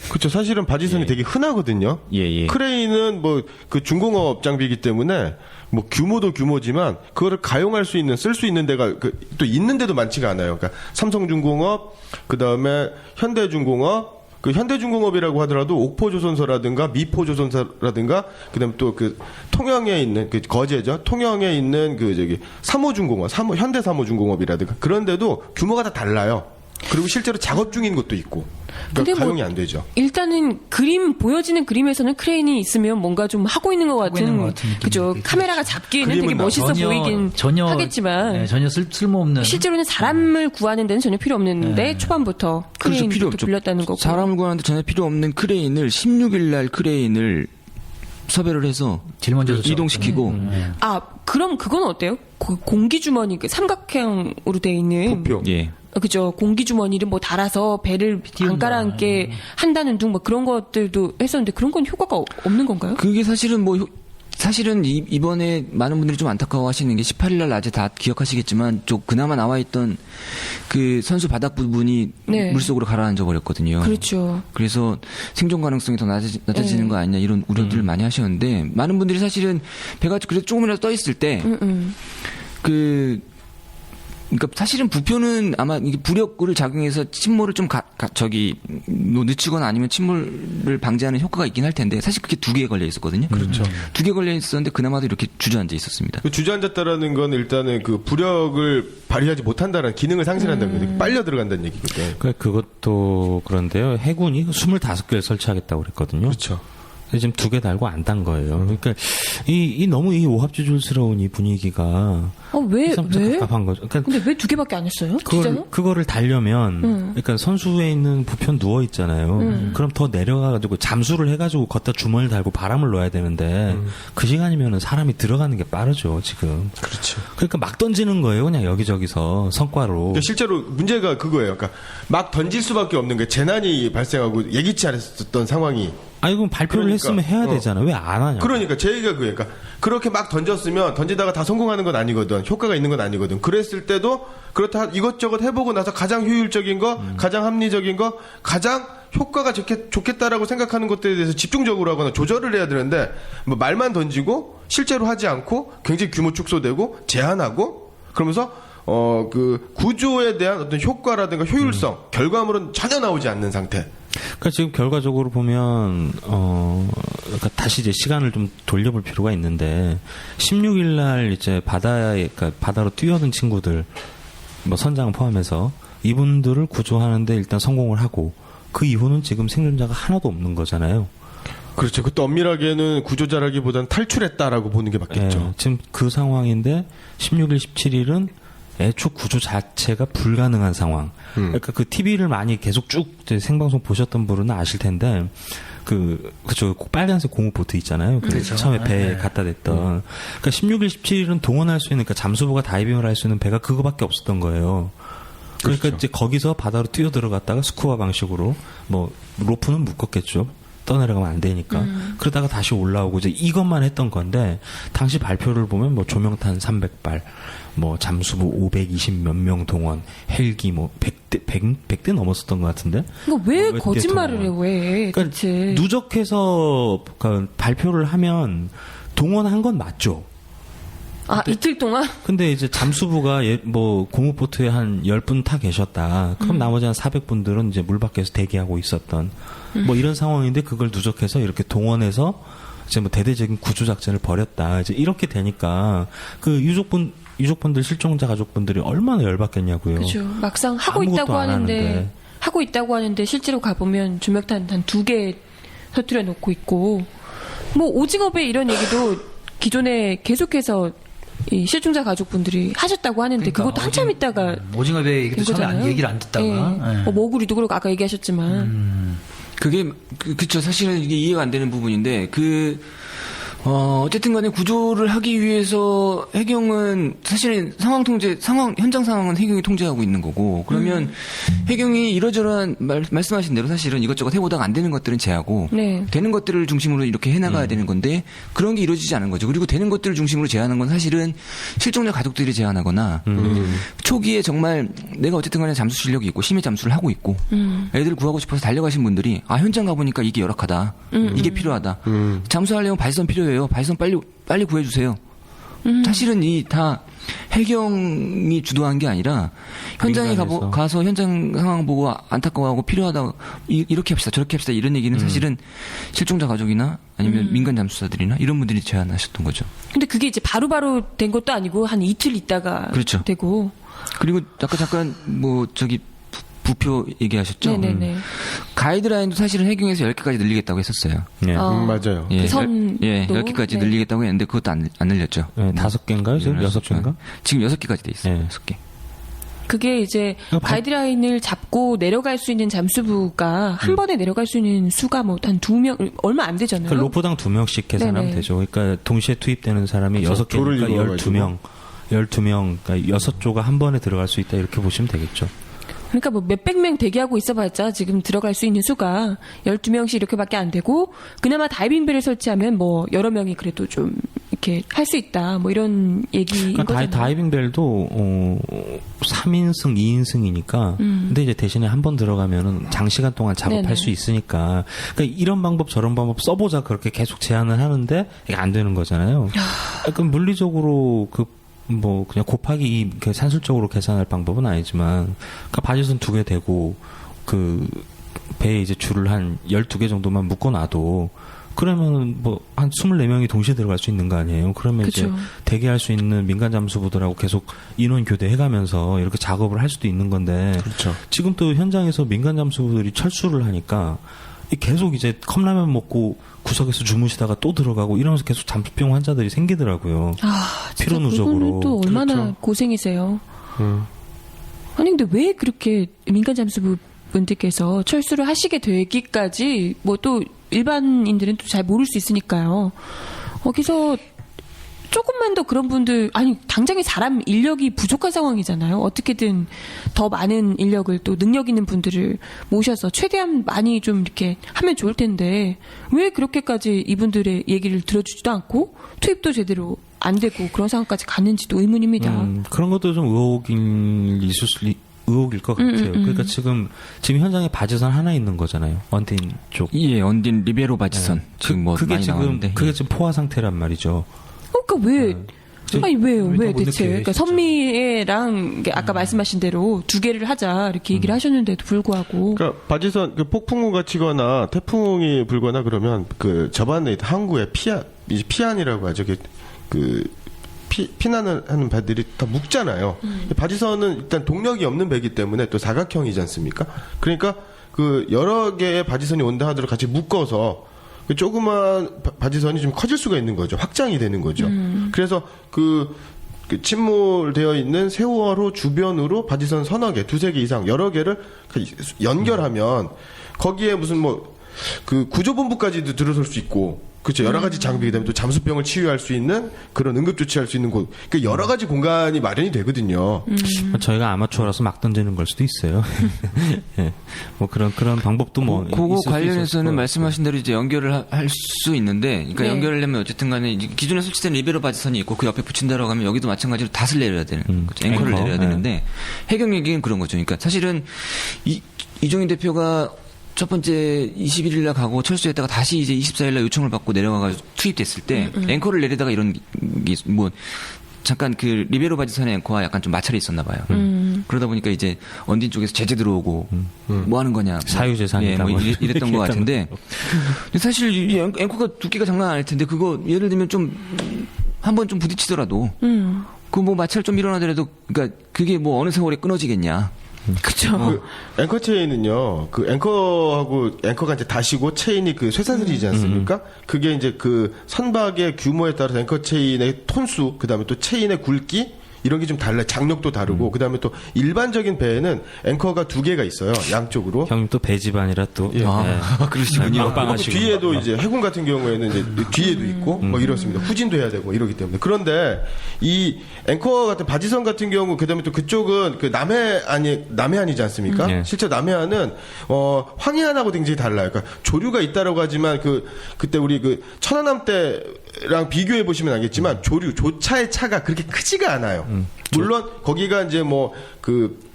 그렇죠. 사실은 바지선이 예. 되게 흔하거든요. 예. 크레인은 뭐 그 중공업 장비이기 때문에 뭐 규모도 규모지만 그거를 가용할 수 있는 쓸 수 있는 데가 또 있는데도 많지가 않아요. 그러니까 삼성중공업, 그 다음에 현대중공업. 그 현대중공업이라고 하더라도 옥포조선소라든가 미포조선소라든가 그다음 또 그 통영에 있는 그 거제죠. 통영에 있는 그 저기 삼호중공업, 현대삼호중공업이라든가 그런데도 규모가 다 달라요. 그리고 실제로 작업 중인 곳도 있고. 근데 그러니까 가용이 안 되죠. 일단은 보여지는 그림에서는 크레인이 있으면 뭔가 좀 하고 있는 것 같은 그죠. 카메라가 잡기에는 되게 멋있어 보이긴 하겠지만 네, 전혀 쓸모없는 실제로는 사람을 구하는 데는 전혀 필요 없는데 초반부터 그렇죠, 필요 크레인부터 없죠. 빌렸다는 거고. 사람을 구하는데 전혀 필요 없는 크레인을 16일 날 크레인을 섭외를 해서 제일 먼저 이동시키고 그럼 그건 어때요? 공기 주머니 삼각형으로 돼 있는 부표. 예. 그죠. 공기 주머니를 뭐 달아서 배를 안 깔아앉게 한다는 둥 뭐 그런 것들도 했었는데 그런 건 효과가 없는 건가요? 그게 사실은 이번에 많은 분들이 좀 안타까워하시는 게 18일 날 낮에 다 기억하시겠지만 그나마 나와 있던 그 선수 바닥 부분이 네. 물속으로 가라앉아 버렸거든요. 그렇죠. 그래서 생존 가능성이 더 낮아지는 거 아니냐 이런 우려들을 많이 하셨는데 많은 분들이 사실은 배가 그래도 조금이라도 떠 있을 때 그러니까 사실은 부표는 아마 이게 부력을 작용해서 침몰을 좀 늦추거나 아니면 침몰을 방지하는 효과가 있긴 할 텐데 사실 그게 2개에 걸려 있었거든요. 그렇죠. 2개 걸려 있었는데 그나마도 이렇게 주저앉아 있었습니다. 그 주저앉았다라는 건 일단은 그 부력을 발휘하지 못한다는 기능을 상실한다는 거예요. 빨려 들어간다는 얘기거든요. 그것도 그런데요. 해군이 25개를 설치하겠다고 그랬거든요. 그렇죠. 근데 지금 2개 달고 안 단 거예요. 그러니까 너무 이 오합지졸스러운 이 분위기가 왜? 갑갑한 거죠. 그러니까 근데 왜 2개밖에 안 했어요? 진짜요? 그거를 달려면 그러니까 선수에 있는 부편 누워 있잖아요. 그럼 더 내려가가지고 잠수를 해가지고 걷다 주머니를 달고 바람을 넣어야 되는데 그 시간이면은 사람이 들어가는 게 빠르죠 지금. 그렇죠. 그러니까 막 던지는 거예요 그냥 여기저기서 성과로. 그러니까 실제로 문제가 그거예요. 그러니까 막 던질 수밖에 없는 게 재난이 발생하고 예기치 않았던 상황이. 그럼 발표를 했으면 해야 되잖아. 왜 안 하냐? 그러니까 제 얘기가 그러니까 그렇게 막 던지다가 다 성공하는 건 아니거든. 효과가 있는 건 아니거든. 그랬을 때도 그렇다 이것저것 해보고 나서 가장 효율적인 거, 가장 합리적인 거, 가장 효과가 좋겠다라고 생각하는 것들에 대해서 집중적으로 하거나 조절을 해야 되는데 뭐 말만 던지고 실제로 하지 않고 굉장히 규모 축소되고 제한하고 그러면서 그 구조에 대한 어떤 효과라든가 효율성 결과물은 전혀 나오지 않는 상태. 그러니까 지금 결과적으로 보면 그러니까 다시 이제 시간을 좀 돌려볼 필요가 있는데 16일 날 이제 그러니까 바다로 뛰어든 친구들 뭐 선장 포함해서 이분들을 구조하는데 일단 성공을 하고 그 이후는 지금 생존자가 하나도 없는 거잖아요. 그렇죠. 그때 엄밀하게는 구조자라기보다는 탈출했다라고 보는 게 맞겠죠. 지금 그 상황인데 16일, 17일은 애초 구조 자체가 불가능한 상황. 그러니까 그 TV를 많이 계속 쭉 생방송 보셨던 분은 아실 텐데, 그쵸, 빨간색 고무보트 있잖아요. 그렇죠. 처음에 배에 갖다 댔던. 그러니까 16일, 17일은 동원할 수 있는, 그러니까 잠수부가 다이빙을 할 수 있는 배가 그거밖에 없었던 거예요. 그러니까 그렇죠. 이제 거기서 바다로 뛰어 들어갔다가 스쿠버 방식으로, 뭐, 로프는 묶었겠죠. 떠내려가면 안 되니까. 그러다가 다시 올라오고 이제 이것만 했던 건데, 당시 발표를 보면 뭐 조명탄 300발, 뭐 잠수부 520 몇 명 동원, 헬기 뭐 100대 넘었었던 것 같은데. 이거 왜 거짓말을 해? 왜? 그러니까 대체. 누적해서 그러니까 발표를 하면 동원한 건 맞죠. 아, 이틀 동안? 근데 이제 잠수부가 뭐 고무보트에 한 10분 타 계셨다. 그럼 나머지 한 400분들은 이제 물 밖에서 대기하고 있었던 뭐 이런 상황인데 그걸 누적해서 이렇게 동원해서 이제 뭐 대대적인 구조 작전을 벌였다. 이제 이렇게 되니까 그 유족분들 실종자 가족분들이 얼마나 열받겠냐고요. 그죠. 막상 하고 아무것도 있다고 안 하는데 하고 있다고 하는데 실제로 가보면 조명탄 한 2개 터뜨려 놓고 있고 뭐 오징어배 이런 얘기도 기존에 계속해서 이 실종자 가족분들이 하셨다고 하는데 그러니까 그것도 한참 있다가 오징어배 얘기도 된 처음에 거잖아요. 얘기를 안 듣다가. 예. 예. 머구리도 그렇고 아까 얘기하셨지만 그게 그쵸. 사실은 이게 이해가 안 되는 부분인데 어쨌든 간에 구조를 하기 위해서 해경은 사실은 현장 상황은 해경이 통제하고 있는 거고, 그러면 해경이 이러저러한 말씀하신 대로 사실은 이것저것 해보다가 안 되는 것들은 제하고, 네. 되는 것들을 중심으로 이렇게 해나가야 되는 건데, 그런 게 이루어지지 않은 거죠. 그리고 되는 것들을 중심으로 제한한 건 사실은 실종자 가족들이 제한하거나, 초기에 정말 내가 어쨌든 간에 잠수 실력이 있고, 심해 잠수를 하고 있고, 애들 구하고 싶어서 달려가신 분들이, 현장 가보니까 이게 열악하다. 이게 필요하다. 잠수하려면 발선 필요해요. 발선 빨리 구해주세요. 사실은 이 다 해경이 주도한 게 아니라 현장에 가서 현장 상황 보고 안타까워하고 필요하다 이렇게 합시다 저렇게 합시다 이런 얘기는 사실은 실종자 가족이나 아니면 민간 잠수사들이나 이런 분들이 제안하셨던 거죠. 근데 그게 이제 바로바로 된 것도 아니고 한 이틀 있다가 그렇죠. 되고. 그리고 아까 잠깐 부표 얘기하셨죠? 네네네. 가이드라인도 사실은 해경에서 10개까지 늘리겠다고 했었어요. 네. 맞아요. 그 선도? 10개까지 네. 늘리겠다고 했는데 그것도 안 늘렸죠. 네, 5개인가요? 지금 6개인가? 지금 6개까지 돼 있어요. 네. 6개. 그게 이제 가이드라인을 잡고 내려갈 수 있는 잠수부가 한 번에 내려갈 수 있는 수가 뭐 한 2명 얼마 안 되잖아요. 그러니까 로프당 2명씩 계산하면 네네. 되죠. 그러니까 동시에 투입되는 사람이 그렇죠. 조를 6개니까 이루어가지고. 12명, 그러니까 6조가 한 번에 들어갈 수 있다 이렇게 보시면 되겠죠. 그러니까 뭐 몇백 명 대기하고 있어봤자 지금 들어갈 수 있는 수가 12명씩 이렇게밖에 안 되고 그나마 다이빙배를 설치하면 뭐 여러 명이 그래도 좀 이렇게 할 수 있다 뭐 이런 얘기인 그러니까 거잖아요. 다이빙벨도 3인승, 2인승이니까 근데 이제 대신에 한 번 들어가면은 장시간 동안 작업할 네네. 수 있으니까 그러니까 이런 방법 저런 방법 써보자 그렇게 계속 제안을 하는데 이게 안 되는 거잖아요. 그러니까 물리적으로 뭐 그냥 곱하기 이렇게 산술적으로 계산할 방법은 아니지만 그러니까 바지선 2개 대고 그 배에 이제 줄을 한 12개 정도만 묶어놔도 그러면 뭐 한 24명이 동시에 들어갈 수 있는 거 아니에요. 그러면 그쵸. 이제 대기할 수 있는 민간 잠수부들하고 계속 인원 교대해가면서 이렇게 작업을 할 수도 있는 건데 그렇죠. 지금 또 현장에서 민간 잠수부들이 철수를 하니까 계속 이제 컵라면 먹고 구석에서 주무시다가 또 들어가고 이러면서 계속 잠수병 환자들이 생기더라고요. 진짜 피로 누적으로. 그분은 또 얼마나 그렇죠. 고생이세요. 아니 근데 왜 그렇게 민간 잠수부 분들께서 철수를 하시게 되기까지 뭐 또 일반인들은 또 잘 모를 수 있으니까요. 거기서 조금만 더 그런 분들 당장에 사람 인력이 부족한 상황이잖아요. 어떻게든 더 많은 인력을 또 능력 있는 분들을 모셔서 최대한 많이 좀 이렇게 하면 좋을 텐데 왜 그렇게까지 이분들의 얘기를 들어주지도 않고 투입도 제대로 안 되고 그런 상황까지 갔는지도 의문입니다. 그런 것도 좀 의혹일 것 같아요. 그러니까 지금 현장에 바지선 하나 있는 거잖아요. 언딘 쪽. 예, 언딘 리베로 바지선. 네. 지금 뭐 그게 많이 지금 나오는데. 그게 지금 포화 상태란 말이죠. 그러니까 왜? 아니 왜요? 왜 왜 못 대체? 느껴요, 그러니까 진짜. 선미애랑 아까 말씀하신 대로 2개를 하자 이렇게 얘기를 하셨는데도 불구하고 그러니까 바지선 폭풍우가 치거나 태풍이 불거나 그러면 저반에 항구에 피안이라고 하죠. 피난하는 배들이 다 묵잖아요. 바지선은 일단 동력이 없는 배이기 때문에 또 사각형이지 않습니까? 그러니까 여러 개의 바지선이 온다 하더라도 같이 묶어서 조그만 바지선이 좀 커질 수가 있는 거죠. 확장이 되는 거죠. 그래서 침몰되어 있는 세월호 주변으로 바지선 서너 개, 2-3개 이상 여러 개를 연결하면 거기에 무슨 구조본부까지도 들어설 수 있고 그렇죠. 여러 가지 장비가 되면 또 잠수병을 치유할 수 있는 그런 응급 조치할 수 있는 곳. 그러니까 여러 가지 공간이 마련이 되거든요. 저희가 아마추어라서 막 던지는 걸 수도 있어요. 예. 뭐 그런 방법도 뭐 그거 있을 수 관련해서는 있을 것 말씀하신 대로 이제 연결을 할 수 있는데, 그러니까 네. 연결을 하려면 어쨌든 간에 이제 기존에 설치된 리베로 바지선이 있고 그 옆에 붙인다라고 하면 여기도 마찬가지로 닷을 내려야 되는 거죠. 앵커를 앵커, 내려야 네. 되는데 해경 얘기는 그런 거죠. 그러니까 사실은 이종인 대표가 첫 번째 21일 날 가고 철수했다가 다시 이제 24일 날 요청을 받고 내려가가지고 투입됐을 때 앵커를 내리다가 이런 게 뭐 잠깐 그 리베로 바지선의 앵커와 약간 좀 마찰이 있었나 봐요. 그러다 보니까 이제 언딘 쪽에서 제재 들어오고 뭐 하는 거냐. 사유재산이다. 뭐 이랬던 것 같은데 사실 이 앵커가 두께가 장난 아닐 텐데 그거 예를 들면 좀 한번 좀 부딪히더라도 그 뭐 마찰 좀 일어나더라도 그러니까 그게 뭐 어느 세월에 끊어지겠냐. 그쵸. 그 앵커 체인은요, 그 앵커하고 앵커가 이제 다시고 체인이 그 쇠사슬이지 않습니까? 그게 이제 그 선박의 규모에 따라서 앵커 체인의 톤수, 그 다음에 또 체인의 굵기, 이런 게 좀 달라요. 장력도 다르고, 그 다음에 또 일반적인 배에는 앵커가 2개가 있어요. 양쪽으로. 형님 또 배집안이라 또. 예. 그러시군요. 빵빵하시고. 뒤에도 이제 해군 같은 경우에는 이제 뒤에도 있고 뭐 이렇습니다. 후진도 해야 되고 이러기 때문에. 그런데 이 앵커 같은 바지선 같은 경우 그다음에 또 그쪽은 그 남해안이지 않습니까? 예. 실제 남해안은 황해안하고 굉장히 달라요. 그러니까 조류가 있다라고 하지만 그때 우리 그 천안함 때랑 비교해 보시면 알겠지만 조차의 차가 그렇게 크지가 않아요. 물론 거기가 이제 뭐 그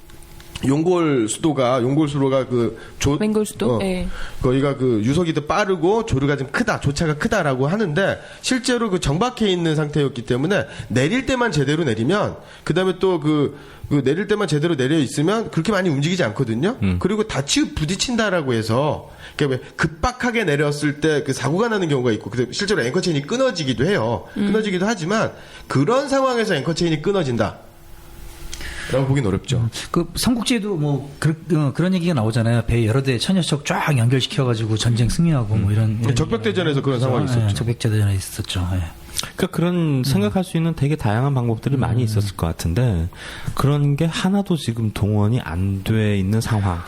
용골수로가 맹골수도? 예. 거기가 그 유속이 더 빠르고 조류가 좀 크다, 조차가 크다라고 하는데 실제로 그 정박해 있는 상태였기 때문에 내릴 때만 제대로 내리면 그다음에 또 그 내릴 때만 제대로 내려 있으면 그렇게 많이 움직이지 않거든요. 그리고 부딪힌다라고 해서 그러니까 급박하게 내렸을 때 그 사고가 나는 경우가 있고 실제로 앵커 체인이 끊어지기도 해요. 끊어지기도 하지만 그런 상황에서 앵커 체인이 끊어진다. 라고 보긴 어렵죠. 그 삼국지에도 뭐 그런 얘기가 나오잖아요. 배 여러 대 천여척 쫙 연결시켜가지고 전쟁 승리하고 뭐 이런 적벽대전에서 그런 상황이 있었죠. 적벽대전에 있었죠. 예. 그러니까 그런 생각할 수 있는 되게 다양한 방법들이 많이 있었을 것 같은데 그런 게 하나도 지금 동원이 안 돼 있는 상황.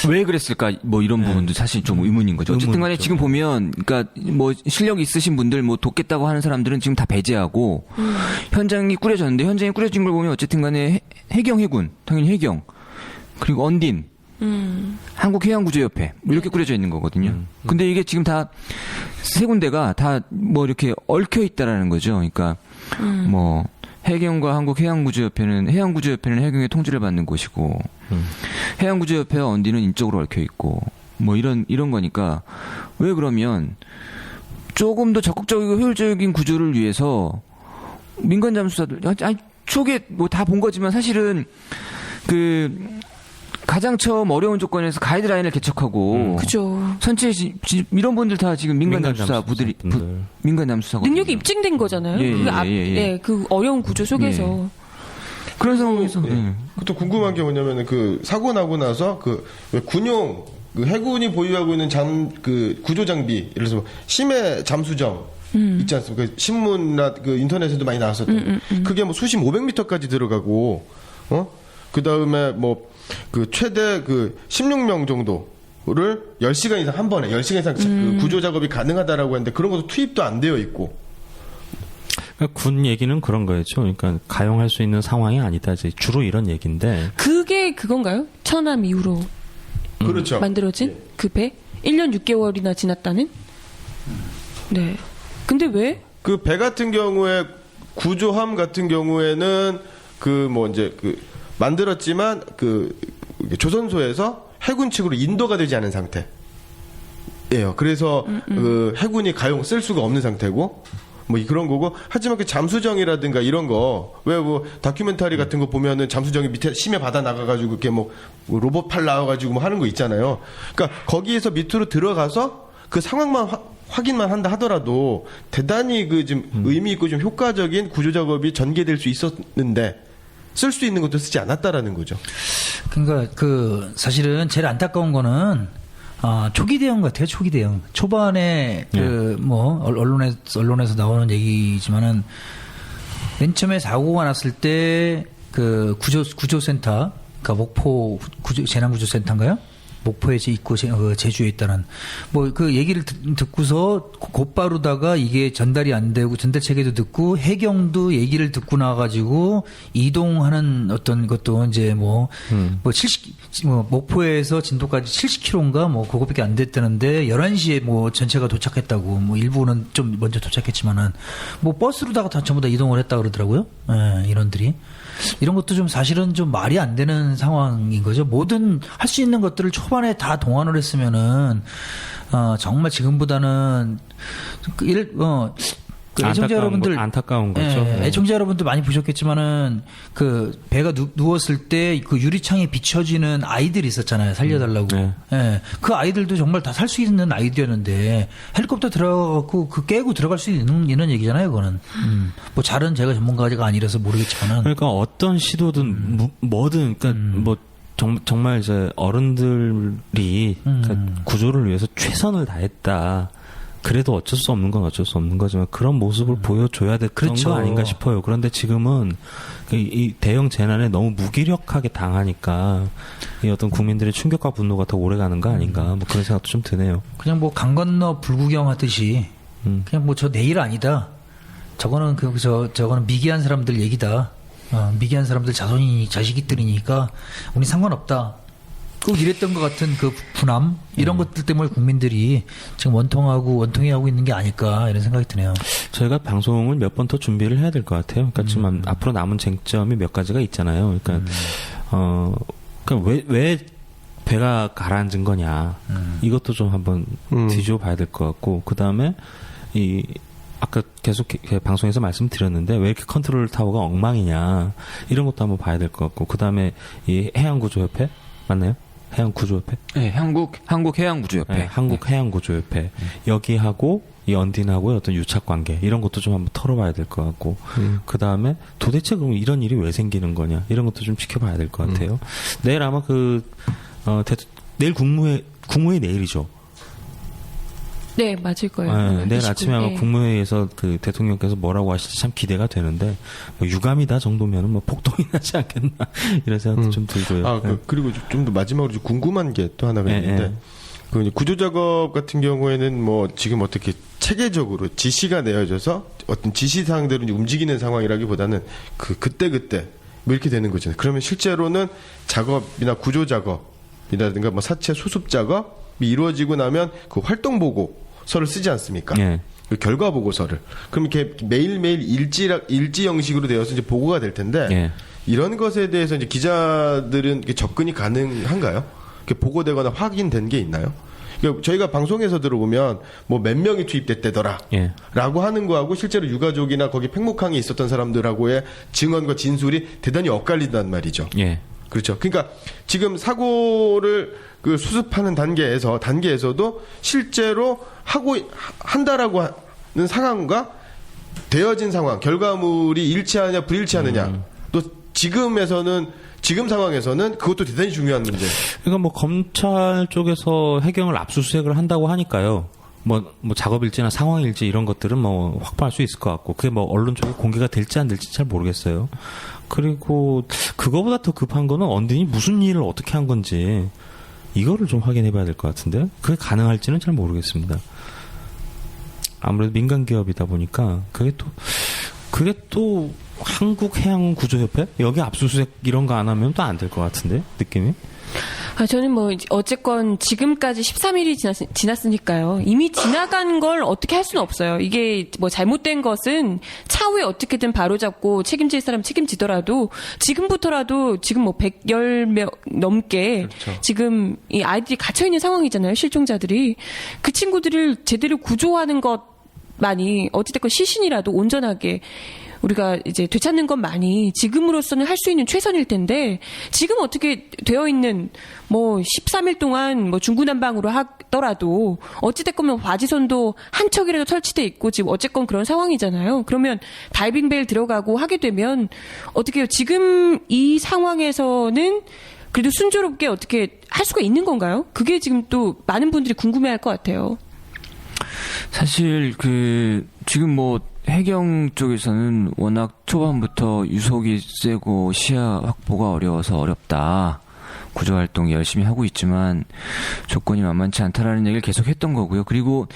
왜 그랬을까? 뭐 이런 부분도 사실 좀 의문인 거죠. 어쨌든 간에 지금 보면, 그러니까 뭐 실력 있으신 분들 뭐 돕겠다고 하는 사람들은 지금 다 배제하고 현장이 꾸려졌는데 현장이 꾸려진 걸 보면 어쨌든 간에 해경 해군, 당연히 해경, 그리고 언딘, 한국해양구조협회 이렇게 꾸려져 있는 거거든요. 근데 이게 지금 다 세 군데가 다 뭐 이렇게 얽혀 있다라는 거죠. 그러니까 뭐 해경과 한국해양구조협회는 해경의 통제를 받는 곳이고 해양구조협회와 언디는 인적으로 얽혀 있고 뭐 이런 거니까 왜 그러면 조금 더 적극적이고 효율적인 구조를 위해서 민간 잠수사들 초기에 뭐 다 본 거지만 사실은 그 가장 처음 어려운 조건에서 가이드라인을 개척하고 그죠. 선체 이런 분들 다 지금 민간 잠수사 부들이 민간 잠수사가 능력이 입증된 거잖아요. 그 어려운 구조 속에서. 그런 상황에서 또 궁금한 게 뭐냐면 그 사고 나고 나서 왜 군용 해군이 보유하고 있는 구조 장비 예를 들어서 심해 잠수정 있지 않습니까? 신문이나 인터넷에도 많이 나왔었던 그게 뭐 수심 500m까지 들어가고 그 다음에 뭐 최대 16명 정도를 10시간 이상 한 번에 10시간 이상 그 구조 작업이 가능하다라고 했는데 그런 것도 투입도 안 되어 있고. 그러니까 군 얘기는 그런 거였죠. 그러니까 가용할 수 있는 상황이 아니다. 주로 이런 얘기인데. 그게 그건가요? 천암 이후로 그렇죠. 만들어진 그 배? 1년 6개월이나 지났다는? 네. 근데 왜? 그 배 같은 경우에 구조함 같은 경우에는 만들었지만 조선소에서 해군 측으로 인도가 되지 않은 상태예요. 그래서 해군이 가용 쓸 수가 없는 상태고 뭐 그런 거고 하지만 그 잠수정이라든가 이런 거 왜 뭐 다큐멘터리 같은 거 보면은 잠수정이 밑에 심해 바다 나가가지고 이렇게 뭐 로봇 팔 나와가지고 뭐 하는 거 있잖아요. 그러니까 거기에서 밑으로 들어가서 그 상황만 확인만 한다 하더라도 대단히 좀 의미 있고 좀 효과적인 구조 작업이 전개될 수 있었는데. 쓸 수 있는 것도 쓰지 않았다라는 거죠. 그러니까 사실은 제일 안타까운 거는 초기 대응 같아요. 초기 대응. 초반에 언론에서 나오는 얘기지만은 맨 처음에 사고가 났을 때 구조센터, 그러니까 목포 재난구조센터인가요? 목포에 있고 제주에 있다는 그 얘기를 듣고서 곧바로다가 이게 전달이 안 되고 전달 체계도 듣고 해경도 얘기를 듣고 나가지고 이동하는 어떤 것도 이제 목포에서 진도까지 70km인가 그거밖에 안 됐다는데 11시에 전체가 도착했다고 일부는 좀 먼저 도착했지만은 버스로다가 다 전부 다 이동을 했다 그러더라고요. 인원들이. 이런 것도 좀 사실은 좀 말이 안 되는 상황인 거죠. 모든 할 수 있는 것들을 초반에 다 동원을 했으면은 정말 지금보다는 그 애청자 여러분들 안타까운 거죠. 예, 애청자 여러분들 많이 보셨겠지만은 그 배가 누웠을 때 그 유리창에 비춰지는 아이들이 있었잖아요. 살려달라고. 예, 그 아이들도 정말 다 살 수 있는 아이들이었는데 헬리콥터 들어가고 그 깨고 들어갈 수 있는 얘기잖아요. 그거는. 뭐 잘은 제가 전문가가 아니라서 모르겠지만은. 그러니까 어떤 시도든 뭐든 그러니까 뭐 정말 이제 어른들이 그러니까 구조를 위해서 최선을 다했다. 그래도 어쩔 수 없는 건 어쩔 수 없는 거지만 그런 모습을 보여줘야 됐던 그렇죠. 거 아닌가 싶어요. 그런데 지금은 이 대형 재난에 너무 무기력하게 당하니까 이 어떤 국민들의 충격과 분노가 더 오래가는 거 아닌가 뭐 그런 생각도 좀 드네요. 그냥 뭐 강 건너 불구경 하듯이 그냥 뭐 저 내일 아니다. 저거는 저거는 미개한 사람들 얘기다. 미개한 사람들 자식이들이니까 우리 상관없다. 꼭 이랬던 것 같은 그 분함 이런 것들 때문에 국민들이 지금 원통해하고 있는 게 아닐까 이런 생각이 드네요. 저희가 방송을 몇 번 더 준비를 해야 될 것 같아요. 그러니까 지금 앞으로 남은 쟁점이 몇 가지가 있잖아요. 그러니까 그러니까 왜 배가 가라앉은 거냐 이것도 좀 한번 뒤집어 봐야 될 것 같고 그 다음에 아까 계속 방송에서 말씀드렸는데 왜 이렇게 컨트롤 타워가 엉망이냐 이런 것도 한번 봐야 될 것 같고 그 다음에 이 해양구조협회 맞나요? 해양구조협회? 네, 한국해양구조협회. 네, 한국해양구조협회. 여기하고 이 언딘하고의 어떤 유착관계 이런 것도 좀 한번 털어봐야 될 것 같고 그 다음에 도대체 그럼 이런 일이 왜 생기는 거냐 이런 것도 좀 지켜봐야 될 것 같아요. 내일 아마 내일 국무회의 내일이죠. 네, 맞을 거예요. 네, 내일 29, 아침에 아마 네. 국무회의에서 그 대통령께서 뭐라고 하실지 참 기대가 되는데 뭐 유감이다 정도면은 뭐 폭동이 나지 않겠나 이런 생각도 좀 들고요. 그리고 좀 더 마지막으로 좀 궁금한 게 또 하나가 있는데 그 이제 구조 작업 같은 경우에는 뭐 지금 어떻게 체계적으로 지시가 내어져서 어떤 지시사항대로 이제 움직이는 상황이라기보다는 그때 뭐 이렇게 되는 거잖아요. 그러면 실제로는 작업이나 구조 작업이라든가 뭐 사체 수습 작업이 이루어지고 나면 그 활동 보고서를 쓰지 않습니까? 예. 그 결과 보고서를. 그럼 이렇게 매일매일 일지 형식으로 되어서 이제 보고가 될 텐데 예. 이런 것에 대해서 이제 기자들은 접근이 가능한가요? 이렇게 보고되거나 확인된 게 있나요? 그러니까 저희가 방송에서 들어보면 뭐 몇 명이 투입됐대더라 예. 라고 하는 거하고 실제로 유가족이나 거기 팽목항에 있었던 사람들하고의 증언과 진술이 대단히 엇갈린단 말이죠. 예. 그렇죠. 그러니까 지금 사고를 그 수습하는 단계에서도 실제로 한다라고 하는 상황과 되어진 상황, 결과물이 일치하느냐 불일치하느냐 또 지금 상황에서는 그것도 대단히 중요한 문제. 그러니까 뭐 검찰 쪽에서 해경을 압수수색을 한다고 하니까요. 뭐 작업일지나 상황일지 이런 것들은 뭐 확보할 수 있을 것 같고 그게 뭐 언론 쪽에 공개가 될지 안 될지 잘 모르겠어요. 그리고 그거보다 더 급한 거는 언딘이 무슨 일을 어떻게 한 건지 이거를 좀 확인해 봐야 될 것 같은데 그게 가능할지는 잘 모르겠습니다. 아무래도 민간 기업이다 보니까 그게 또 한국해양구조협회 여기 압수수색 이런 거 안 하면 또 안 될 것 같은데 느낌이. 저는 뭐 어쨌건 지금까지 13일이 지났으니까요. 이미 지나간 걸 어떻게 할 수는 없어요. 이게 뭐 잘못된 것은 차후에 어떻게든 바로잡고 책임질 사람 책임지더라도 지금부터라도 지금 뭐 110명 넘게 그렇죠. 지금 이 아이들이 갇혀 있는 상황이잖아요. 실종자들이 그 친구들을 제대로 구조하는 것만이 어찌됐건 시신이라도 온전하게 우리가 이제 되찾는 것만이 지금으로서는 할 수 있는 최선일 텐데 지금 어떻게 되어 있는 뭐 13일 동안 뭐 중구난방으로 하더라도 어찌됐건 뭐 바지선도 한 척이라도 설치돼 있고 지금 어쨌건 그런 상황이잖아요. 그러면 다이빙벨 들어가고 하게 되면 어떻게 해요? 지금 이 상황에서는 그래도 순조롭게 어떻게 할 수가 있는 건가요? 그게 지금 또 많은 분들이 궁금해할 것 같아요. 사실 지금 뭐 해경 쪽에서는 워낙 초반부터 유속이 세고 시야 확보가 어려워서 어렵다. 구조활동 열심히 하고 있지만 조건이 만만치 않다라는 얘기를 계속 했던 거고요. 그리고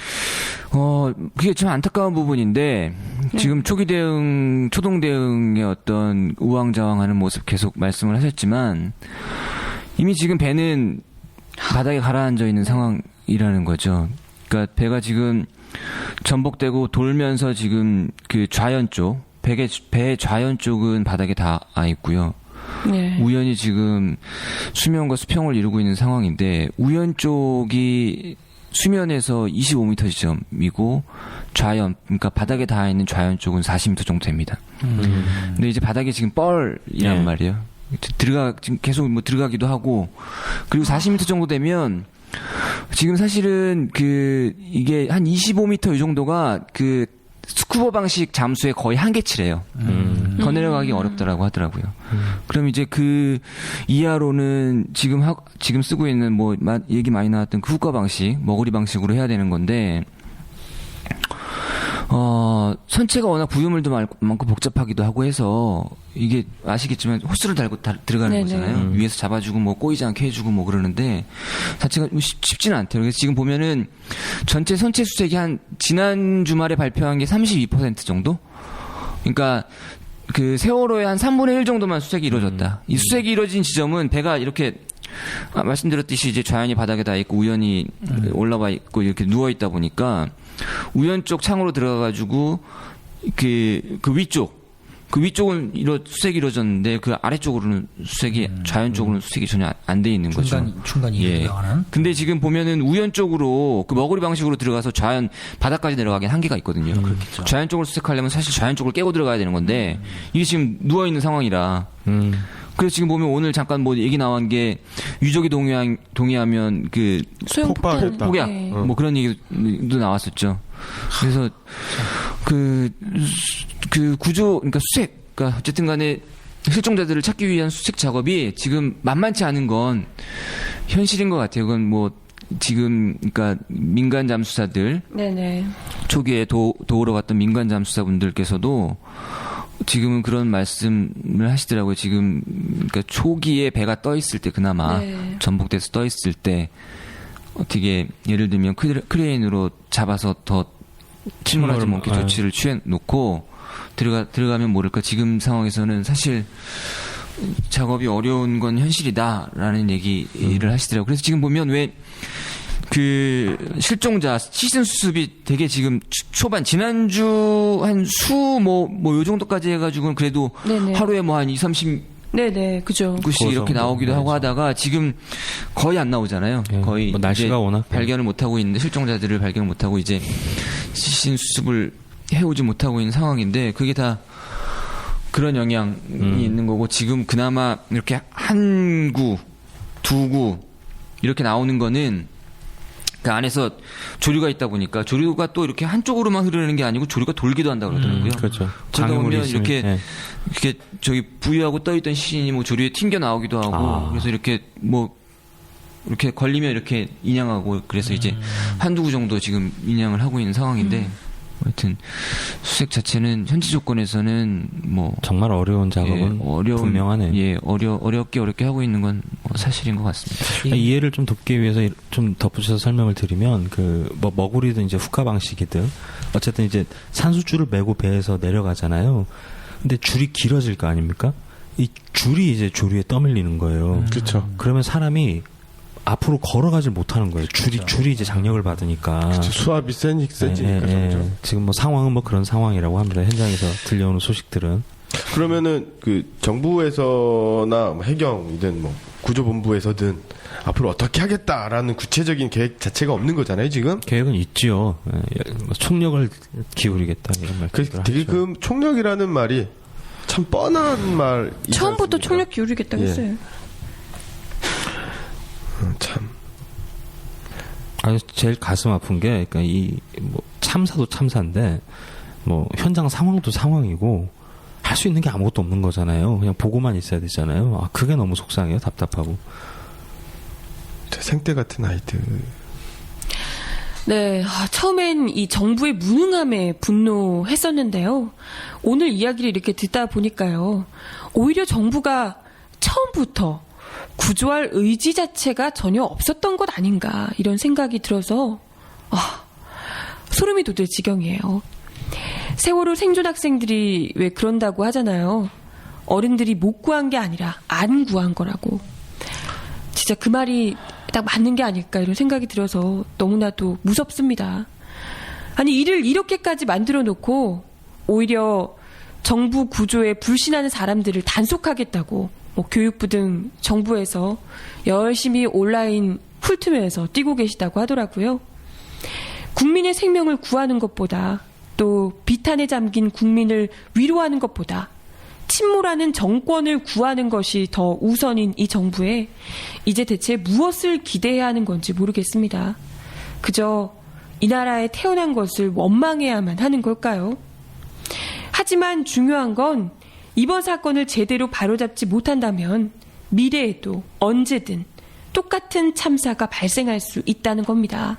그게 참 안타까운 부분인데 지금 초동 대응의 어떤 우왕좌왕하는 모습 계속 말씀을 하셨지만 이미 지금 배는 바닥에 가라앉아 있는 상황이라는 거죠. 그러니까 배가 지금 전복되고 돌면서 지금 그 좌연 쪽, 배 좌연 쪽은 바닥에 닿아 있고요. 네. 우연히 지금 수명과 수평을 이루고 있는 상황인데 우연 쪽이 수면에서 25m 지점이고 좌연, 그러니까 바닥에 닿아 있는 좌연 쪽은 40m 정도 됩니다. 근데 이제 바닥에 지금 뻘이란 예. 말이에요. 지금 계속 뭐 들어가기도 하고, 그리고 40m 정도 되면 지금 사실은 이게 한 25m 이 정도가 스쿠버 방식 잠수의 거의 한계치래요. 더 내려가기 어렵다라고 하더라고요. 그럼 이제 이하로는 지금 쓰고 있는 얘기 많이 나왔던 그 후가 방식, 머구리 방식으로 해야 되는 건데, 선체가 워낙 부유물도 많고 복잡하기도 하고 해서 이게 아시겠지만 호스를 달고 들어가는 네네. 거잖아요. 위에서 잡아주고 꼬이지 않게 해주고 그러는데 자체가 쉽지는 않대요. 그래서 지금 보면은 전체 선체 수색이 지난 주말에 발표한 게 32% 정도? 그러니까 세월호의 한 3분의 1 정도만 수색이 이루어졌다. 이 수색이 이루어진 지점은 배가 이렇게 말씀드렸듯이 이제 좌연이 바닥에 닿아 있고 우연이 올라와 있고 이렇게 누워 있다 보니까 우연 쪽 창으로 들어가가지고 위쪽은 수색이 이루어졌는데 그 아래쪽으로는 좌연 쪽으로는 수색이 전혀 안 돼 있는 거죠. 중간이 예. 들어가는. 근데 지금 보면은 우연 쪽으로 머구리 방식으로 들어가서 좌연 바닥까지 내려가긴 한계가 있거든요. 그렇겠죠. 좌연 쪽으로 수색하려면 사실 좌연 쪽을 깨고 들어가야 되는 건데 이게 지금 누워 있는 상황이라. 그래서 지금 보면 오늘 잠깐 얘기 나온 게 유족이 동의하면 소형 폭약 네. 그런 얘기도 나왔었죠. 그래서 구조, 그러니까 수색, 그러니까 어쨌든 간에 실종자들을 찾기 위한 수색 작업이 지금 만만치 않은 건 현실인 것 같아요. 그건 지금 그러니까 민간 잠수사들 네네. 초기에 도우러 갔던 민간 잠수사분들께서도 지금은 그런 말씀을 하시더라고요. 지금 그러니까 초기에 배가 떠 있을 때 그나마 네. 전복돼서 떠 있을 때 어떻게 예를 들면 크레인으로 잡아서 더 침몰하지 않게 조치를 취해 놓고 들어가면 모를까. 지금 상황에서는 사실 작업이 어려운 건 현실이다라는 얘기를 하시더라고요. 그래서 지금 보면 왜 실종자 시즌 수습이 되게 지금 초반 지난주 한 요 정도까지 해가지고는 그래도 네네. 하루에 한 2-30 네네, 그죠. 구씩 이렇게 나오기도 하고 하다가 지금 거의 안 나오잖아요. 예, 거의 날씨가 이제 워낙 발견을 못 하고 있는데 실종자들을 발견을 못 하고 이제 시신 수습을 해오지 못하고 있는 상황인데 그게 다 그런 영향이 있는 거고 지금 그나마 이렇게 한 구, 두 구 이렇게 나오는 거는 그 안에서 조류가 있다 보니까 조류가 또 이렇게 한쪽으로만 흐르는 게 아니고 조류가 돌기도 한다 그러더라고요. 그렇죠. 그러다 보면 있으면, 이렇게 예. 이렇게 부유하고 떠있던 시신이 조류에 튕겨 나오기도 하고 그래서 이렇게 이렇게 걸리면 이렇게 인양하고 그래서 이제 한두 구 정도 지금 인양을 하고 있는 상황인데 하여튼 수색 자체는 현지 조건에서는 정말 어려운 작업은 분명하네요. 예, 어렵게 하고 있는 건 사실인 것 같습니다. 이해를 좀 돕기 위해서 좀 덧붙여서 설명을 드리면 머구리든 이제 후카 방식이든 어쨌든 이제 산수줄을 메고 배에서 내려가잖아요. 근데 줄이 길어질 거 아닙니까? 이 줄이 이제 조류에 떠밀리는 거예요. 그렇죠. 그러면 사람이 앞으로 걸어가질 못하는 거예요. 줄이 이제 장력을 받으니까. 수압이 세지니까. 지금 상황은 그런 상황이라고 합니다. 현장에서 들려오는 소식들은. 그러면은 정부에서나 해경이든 구조본부에서든 앞으로 어떻게 하겠다라는 구체적인 계획 자체가 없는 거잖아요, 지금? 계획은 있지요. 총력을 기울이겠다 이런 말. 되게 총력이라는 말이 참 뻔한 말. 처음부터 총력 기울이겠다고 했어요. 참. 아니, 제일 가슴 아픈 게, 그러니까 참사도 참사인데, 현장 상황도 상황이고, 할 수 있는 게 아무것도 없는 거잖아요. 그냥 보고만 있어야 되잖아요. 그게 너무 속상해요. 답답하고. 생떼 같은 아이들. 네, 처음엔 이 정부의 무능함에 분노했었는데요. 오늘 이야기를 이렇게 듣다 보니까요. 오히려 정부가 처음부터 구조할 의지 자체가 전혀 없었던 것 아닌가 이런 생각이 들어서 소름이 돋을 지경이에요. 세월호 생존 학생들이 왜 그런다고 하잖아요. 어른들이 못 구한 게 아니라 안 구한 거라고. 진짜 그 말이 딱 맞는 게 아닐까 이런 생각이 들어서 너무나도 무섭습니다. 아니 일을 이렇게까지 만들어 놓고 오히려 정부 구조에 불신하는 사람들을 단속하겠다고 교육부 등 정부에서 열심히 온라인 훑으면서 뛰고 계시다고 하더라고요. 국민의 생명을 구하는 것보다 또 비탄에 잠긴 국민을 위로하는 것보다 침몰하는 정권을 구하는 것이 더 우선인 이 정부에 이제 대체 무엇을 기대해야 하는 건지 모르겠습니다. 그저 이 나라에 태어난 것을 원망해야만 하는 걸까요? 하지만 중요한 건 이번 사건을 제대로 바로잡지 못한다면 미래에도 언제든 똑같은 참사가 발생할 수 있다는 겁니다.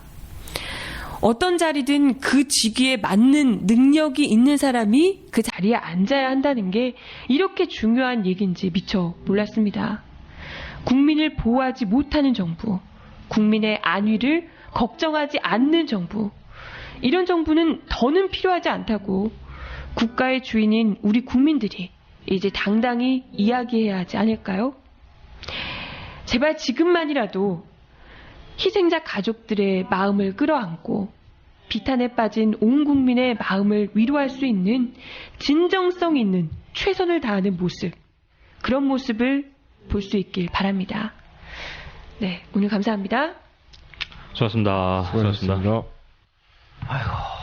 어떤 자리든 그 직위에 맞는 능력이 있는 사람이 그 자리에 앉아야 한다는 게 이렇게 중요한 얘기인지 미처 몰랐습니다. 국민을 보호하지 못하는 정부, 국민의 안위를 걱정하지 않는 정부, 이런 정부는 더는 필요하지 않다고 국가의 주인인 우리 국민들이 이제 당당히 이야기해야 하지 않을까요? 제발 지금만이라도 희생자 가족들의 마음을 끌어안고 비탄에 빠진 온 국민의 마음을 위로할 수 있는 진정성 있는 최선을 다하는 모습, 그런 모습을 볼 수 있길 바랍니다. 네, 오늘 감사합니다. 수고하셨습니다. 수고하셨습니다. 아이고.